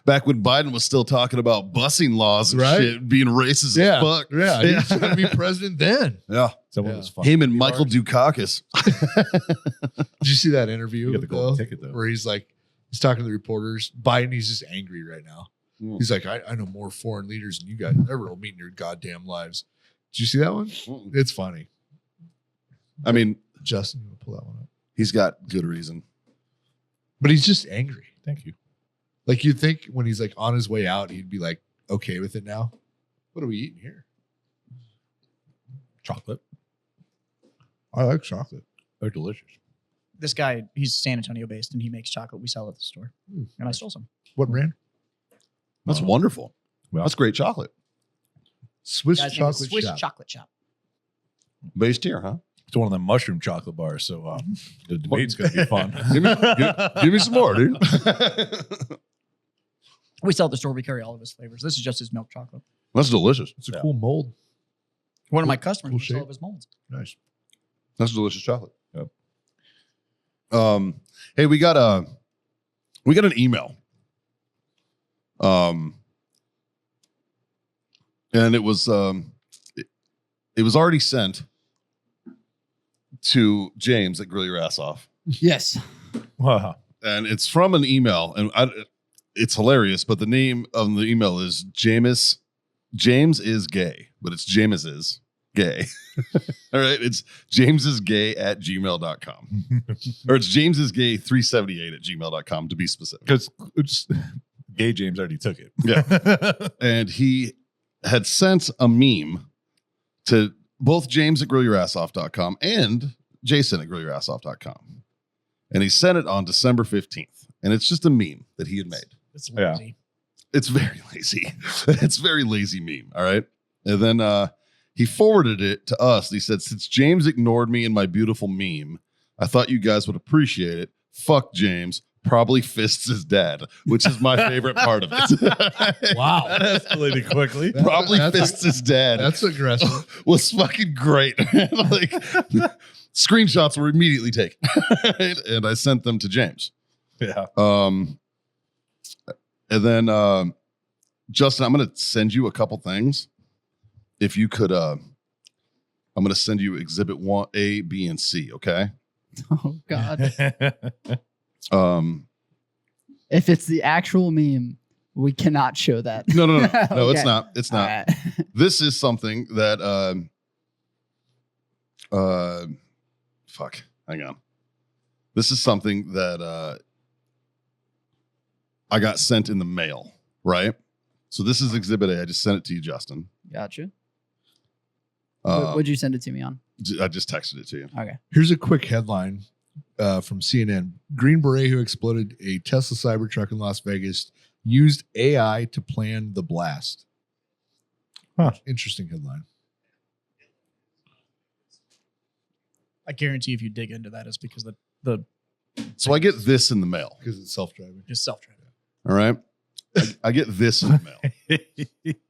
Back when Biden was still talking about busing laws and Right. shit, being racist as fuck. Yeah, he was trying to be president then. Yeah. So what Yeah. was fun? Him and Michael Dukakis. Did you see that interview? You get the golden though, ticket, though. where he's talking to the reporters. Biden, he's just angry right now. Mm. He's like, I know more foreign leaders than you guys ever will meet in your goddamn lives. Did you see that one? Mm. It's funny. I mean, Justin, you want to pull that one up? he's got good reason. But he's just angry. Thank you. Like you'd think when he's like on his way out, he'd be like okay with it now. What are we eating here? Chocolate. I like chocolate. They're delicious. this guy, he's San Antonio based and he makes chocolate we sell at the store. And I stole some. What brand? That's Oh. wonderful. Well. That's great chocolate. Swiss Guy's name is chocolate Swiss shop. Chocolate Shop. Based here, huh? It's one of the mushroom chocolate bars, so the debate's gonna be fun. Give me some more, dude. We sell at the store. We carry all of his flavors. This is just his milk chocolate. That's delicious. It's a Yeah. cool mold. One of my Cool- customers cool makes all shape. of his molds. Nice. That's delicious chocolate. Yep. Hey, we got an email. And it was it was already sent to James at Grill Your Ass Off. Yes. Wow. And it's from an email, and it's hilarious, but the name of the email is James is gay, but it's James is gay. All right. It's jamesisgay@gmail.com. Or it's jamesisgay378@gmail.com to be specific. Because Gay James already took it. Yeah. And he had sent a meme to both James at grillyourassoff.com and Jason at grillyourassoff.com. And he sent it on December 15th. And it's just a meme that he had made. It's Yeah. lazy. It's very lazy. It's very lazy meme. All right. And then he forwarded it to us. He said, since James ignored me in my beautiful meme, I thought you guys would appreciate it. Fuck James. Probably fists his dad, which is my favorite part of it. Wow. That escalated quickly. Probably That's- fists his dad. That's aggressive. Was fucking great. Like screenshots were immediately taken. And I sent them to James. Yeah. And then Justin, I'm gonna send you a couple things. If you could I'm gonna send you exhibit 1, A, B, and C, okay? Oh God. Um If it's the actual meme, we cannot show that. no, no, it's Okay. not. It's not. All right. This is something that fuck, hang on. This is something that I got sent in the mail, right? So this is exhibit A. I just sent it to you, Justin. Gotcha. Uh, What'd you send it to me on? I just texted it to you. Okay. Here's a quick headline from CNN. Green Beret who exploded a Tesla Cybertruck in Las Vegas used AI to plan the blast. Huh. Interesting headline. I guarantee if you dig into that, it's because the So I get this in the mail. Because it's self-driving. just self-driving. All right. I get this in the mail.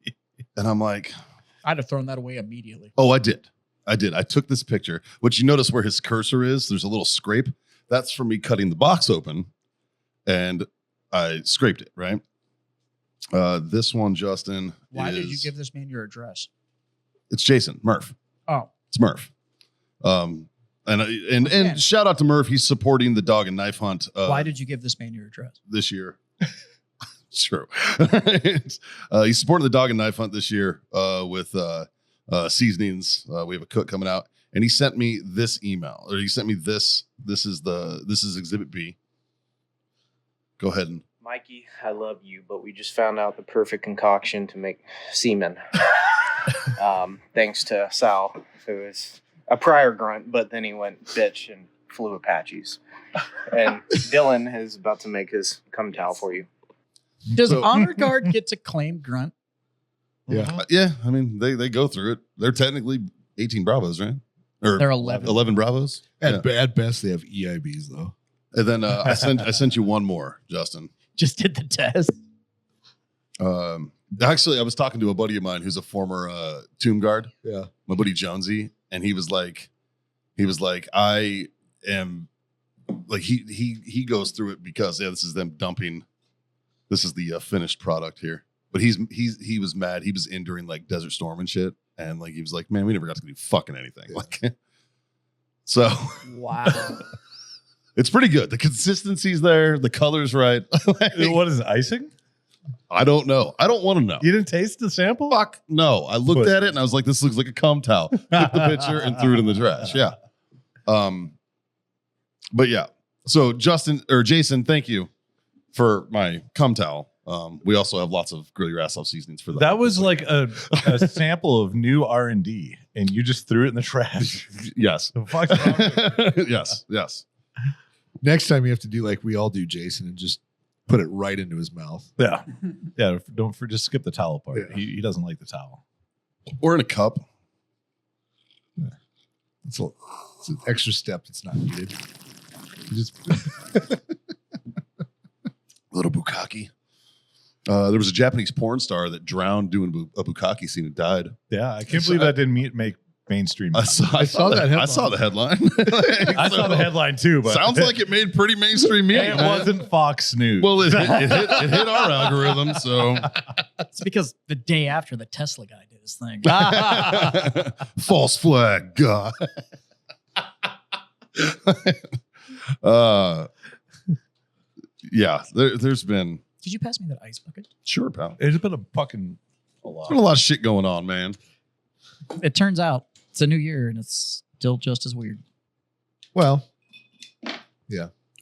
And I'm like, I'd have thrown that away immediately. oh, I did. I took this picture, which you notice where his cursor is. There's a little scrape. That's for me cutting the box open. And I scraped it, right? This one, Justin. Why did you is- give this man your address? It's Jason, Murph. Oh, It's Murph. And shout out to Murph. He's supporting the dog and knife hunt. Why did you give this man your address? This year? True. He's supporting the dog and knife hunt this year with seasonings. We have a cook coming out, and he sent me this email, or he sent me this. This is Exhibit B. Go ahead and. Mikey, I love you, but we just found out the perfect concoction to make semen. Thanks to Sal, who is a prior grunt, but then he went bitch and flew Apaches. And Dylan is about to make his cum towel for you. Does So- Honor Guard get to claim grunt? Yeah. Yeah, I mean they go through it. They're technically 18 Bravos, right? Or They're 11. 11 Bravos. At best, they have EIBs though. And then I sent you one more, Justin. Just did the test. Actually, I was talking to a buddy of mine who's a former tomb guard. Yeah. My buddy Jonesy, and he was like, I am like he goes through it because this is them dumping. This is the finished product here. But he was mad. He was in during like Desert Storm and shit, and like he was like, man, we never got to do fucking anything. Yeah. Like, so Wow. it's pretty good. The consistency's there. The color's right. Like, What is it, icing? I don't know. I don't want to know. You didn't taste the sample? Fuck no. I looked Pussy. at it and I was like, this looks like a cum towel. Took the picture and threw it in the trash. Yeah. But yeah. So Jason, thank you for my cum towel. We also have lots of grill your ass off seasonings for that. That was like a sample of new R&D, and you just threw it in the trash. yes. The fuck's wrong with you? yes. Next time you have to do like we all do, Jason, and just put it right into his mouth. Yeah. Yeah. Just skip the towel part. Yeah. He doesn't like the towel. Or in a cup. It's an extra step that's not needed. You just A little bukkake. There was a Japanese porn star that drowned doing a bukkake scene and died. Yeah. I can't believe that didn't make mainstream. I saw that headline. I saw the headline. I saw the headline too, but Sounds like it made pretty mainstream media. it man. wasn't Fox News. Well, it hit our algorithm, so It's because the day after the Tesla guy did his thing. false flag. God. Yeah, there's been Did you pass me that ice bucket? sure, pal. There's been a fucking a There's been a lot. lot of shit going on, man. It turns out it's a new year and it's still just as weird. well.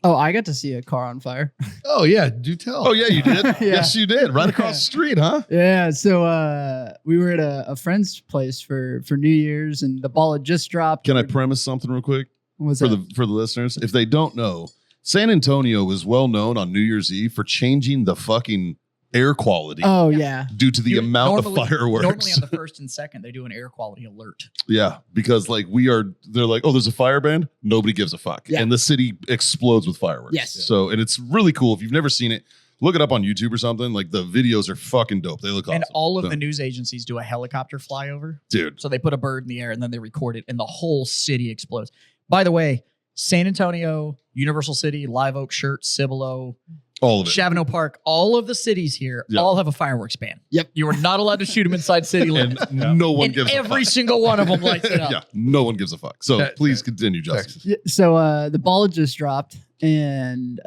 Oh, I got to see a car on fire. Oh yeah, do tell. Oh yeah, you did. Yeah. Yes, you did. Right across the street, huh? Yeah, so we were at a friend's place for New Year's, and the ball had just dropped. Can I premise something real quick Was for the listeners? If they don't know, San Antonio is well known on New Year's Eve for changing the fucking air quality Oh yeah, due to the amount of fireworks. Normally on the first and second, they do an air quality alert. Yeah, because like they're like, oh, there's a fire band. Nobody gives a fuck, Yeah. and the city explodes with fireworks. Yes. So, and it's really cool. If you've never seen it, look it up on YouTube or something. Like the videos are fucking dope. They look awesome. And all of So, the news agencies do a helicopter flyover. dude. So they put a bird in the air and then they record it, and the whole city explodes. By the way, San Antonio, Universal City, Live Oak, Shirt, Cibolo, All of it. Chavano Park, all of the cities here Yep. all have a fireworks ban. Yep. You are not allowed to shoot them inside city And limits. no one And gives a every fuck. single one of them lights it up. Yeah, no one gives a fuck. So please continue, Justin. Texas. Yeah, so the ball had just dropped, and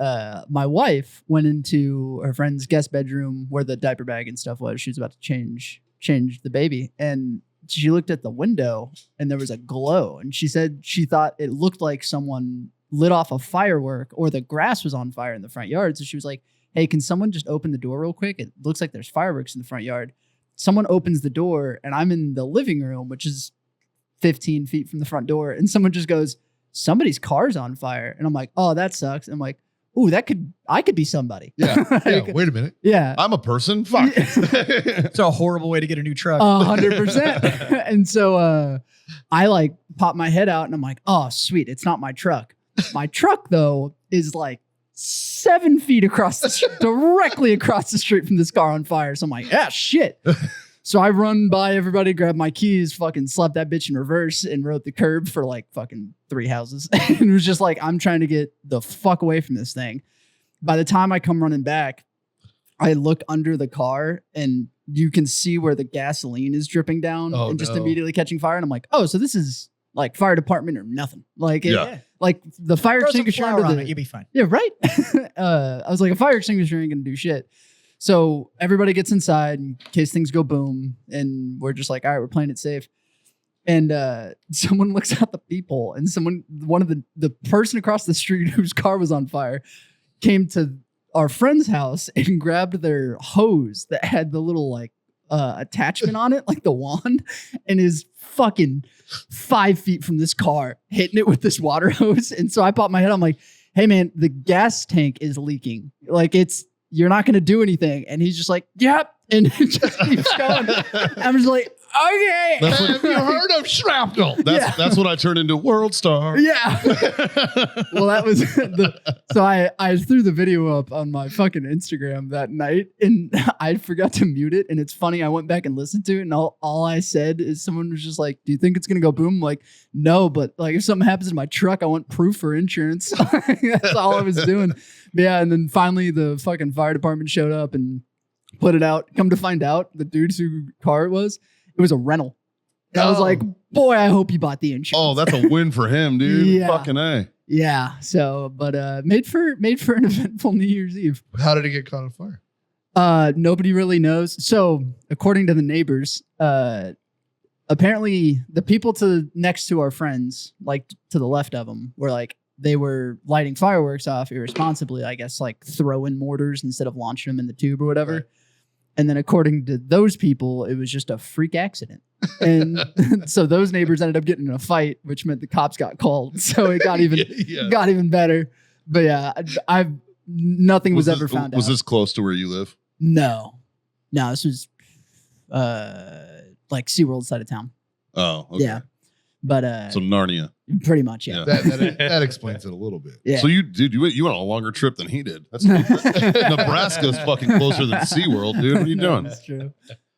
my wife went into her friend's guest bedroom where the diaper bag and stuff was. She was about to change the baby, and she looked at the window, and there was a glow, and she said she thought it looked like someone lit off a firework or the grass was on fire in the front yard. So she was like, "Hey, can someone just open the door real quick? It looks like there's fireworks in the front yard." Someone opens the door, and I'm in the living room, which is 15 feet from the front door, and someone just goes, "Somebody's car's on fire." And I'm like, "Oh, that sucks." And I'm like, "Ooh, I could be somebody." Yeah. Like, Yeah, wait a minute. yeah. I'm a person. Fuck. It's a horrible way to get a new truck. 100%. And so I like pop my head out and I'm like, "Oh, sweet. It's not my truck." My truck, though, is like 7 feet across the street, directly across the street from this car on fire. So I'm like, "Yeah, shit." So I run by everybody, grab my keys, fucking slapped that bitch in reverse and wrote the curb for like fucking 3 houses. And it was just like, I'm trying to get the fuck away from this thing. By the time I come running back, I look under the car and you can see where the gasoline is dripping down Oh, and just no. immediately catching fire. And I'm like, "Oh, so this is like fire department or nothing. Like, Yeah. like the fire Throw some extinguisher flour under on the, it, you'll be fine. yeah, right. I was like, a fire extinguisher ain't gonna do shit. So everybody gets inside in case things go boom, and we're just like, all right, we're playing it safe. And someone looks out the peephole, and one of the person across the street whose car was on fire came to our friend's house and grabbed their hose that had the little like attachment on it, like the wand, and is fucking 5 feet from this car hitting it with this water hose. And so I popped my head. I'm like, hey man, the gas tank is leaking. Like you're not going to do anything. And he's just like, yep. And it just keeps going. I'm just like, okay. That's what- Have you heard of shrapnel? That's what I turned into, World Star. Yeah. Well, that was so I threw the video up on my fucking Instagram that night, and I forgot to mute it. And it's funny, I went back and listened to it, and all I said is someone was just like, do you think it's gonna go boom? I'm like, no, but like if something happens to my truck, I want proof for insurance. That's all I was doing. But yeah, and then finally the fucking fire department showed up and put it out. Come to find out, the dude's whose car it was a rental. And I was Oh. like, boy, I hope you bought the insurance. Oh, that's a win for him, dude. Yeah. Fucking A. Yeah. So, but made for an eventful New Year's Eve. How did it get caught on fire? Nobody really knows. So, according to the neighbors, apparently the people next to our friends, like to the left of them, were like they were lighting fireworks off irresponsibly. I guess like throwing mortars instead of launching them in the tube or whatever. Right. And then according to those people, it was just a freak accident. And so those neighbors ended up getting in a fight, which meant the cops got called. So it got even Yeah. got even better. But yeah, nothing was ever found out. Was this close to where you live? No, this was like SeaWorld side of town. Oh, okay. Yeah. But So Narnia. pretty much, yeah. Yeah. That explains it a little bit. Yeah. So you went on a longer trip than he did. That's Nebraska's fucking closer than SeaWorld, dude. What are you doing? That's true.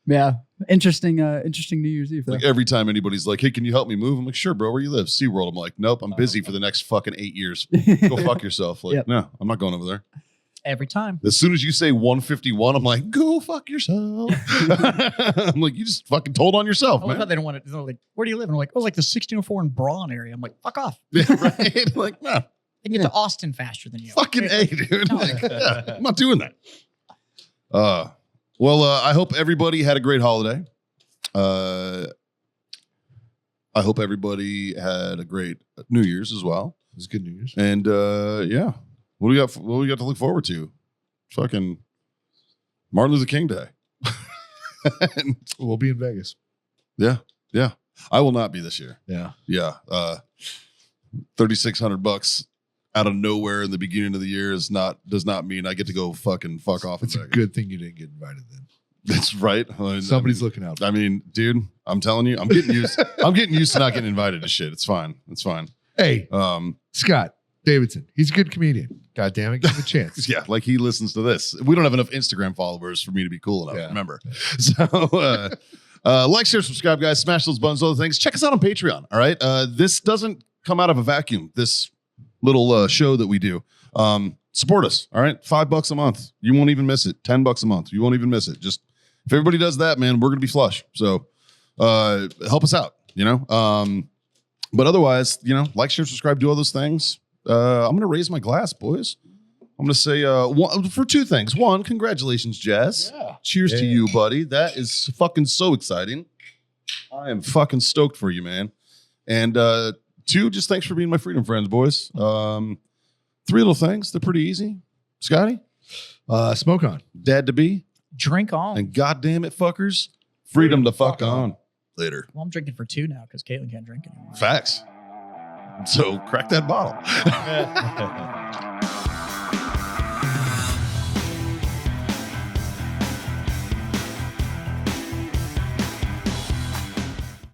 Yeah. Interesting New Year's Eve. Like every time anybody's like, hey, can you help me move? I'm like, sure, bro. Where you live? SeaWorld. I'm like, nope, I'm busy for the next fucking 8 years. Go fuck yourself. Like, Yep. no, I'm not going over there. Every time. As soon as you say 151, I'm like, go fuck yourself. I'm like, you just fucking told on yourself, I love how man. they don't want it. They're like, where do you live? And I'm like, oh, like the 1604 in Braun area. I'm like, fuck off. Yeah, right? Like, no, I can get to Austin faster than you. fucking A, dude. Like, yeah, I'm not doing that. Well, I hope everybody had a great holiday. I hope everybody had a great New Year's as well. It was good New Year's. And yeah, what do we got to look forward to? Fucking Martin Luther King Day. And, We'll be in Vegas. yeah. I will not be this year. Yeah. Yeah. $3,600 out of nowhere in the beginning of the year does not mean I get to go fucking fuck off. It's in a Vegas. good thing you didn't get invited then. That's right. Somebody's looking out. I mean, dude, I'm telling you, I'm getting used to not getting invited to shit. It's fine. Hey, Um, Scott Davidson. He's a good comedian. God damn it. Give him a chance. yeah, like he listens to this. We don't have enough Instagram followers for me to be cool enough. Yeah. Remember. So like, share, subscribe, guys, smash those buttons, other things. Check us out on Patreon. All right. This doesn't come out of a vacuum. This little show that we do. Support us. All right. $5 a month. You won't even miss it. $10 a month. You won't even miss it. Just if everybody does that, man, we're gonna be flush. So help us out, you know. But otherwise, you know, like, share, subscribe, do all those things. I'm gonna raise my glass, boys. I'm gonna say for two things. One, congratulations, Jazz. Yeah. Cheers to Yeah. you, buddy. That is fucking so exciting. I am fucking stoked for you, man. And two, just thanks for being my freedom friends, boys. Three little things. They're pretty easy. Scotty, Smoke on. dad to be, Drink on. and goddamn it, fuckers, freedom to fuck on. Later. Well, I'm drinking for 2 now because Caitlin can't drink anymore. Facts. So crack that bottle.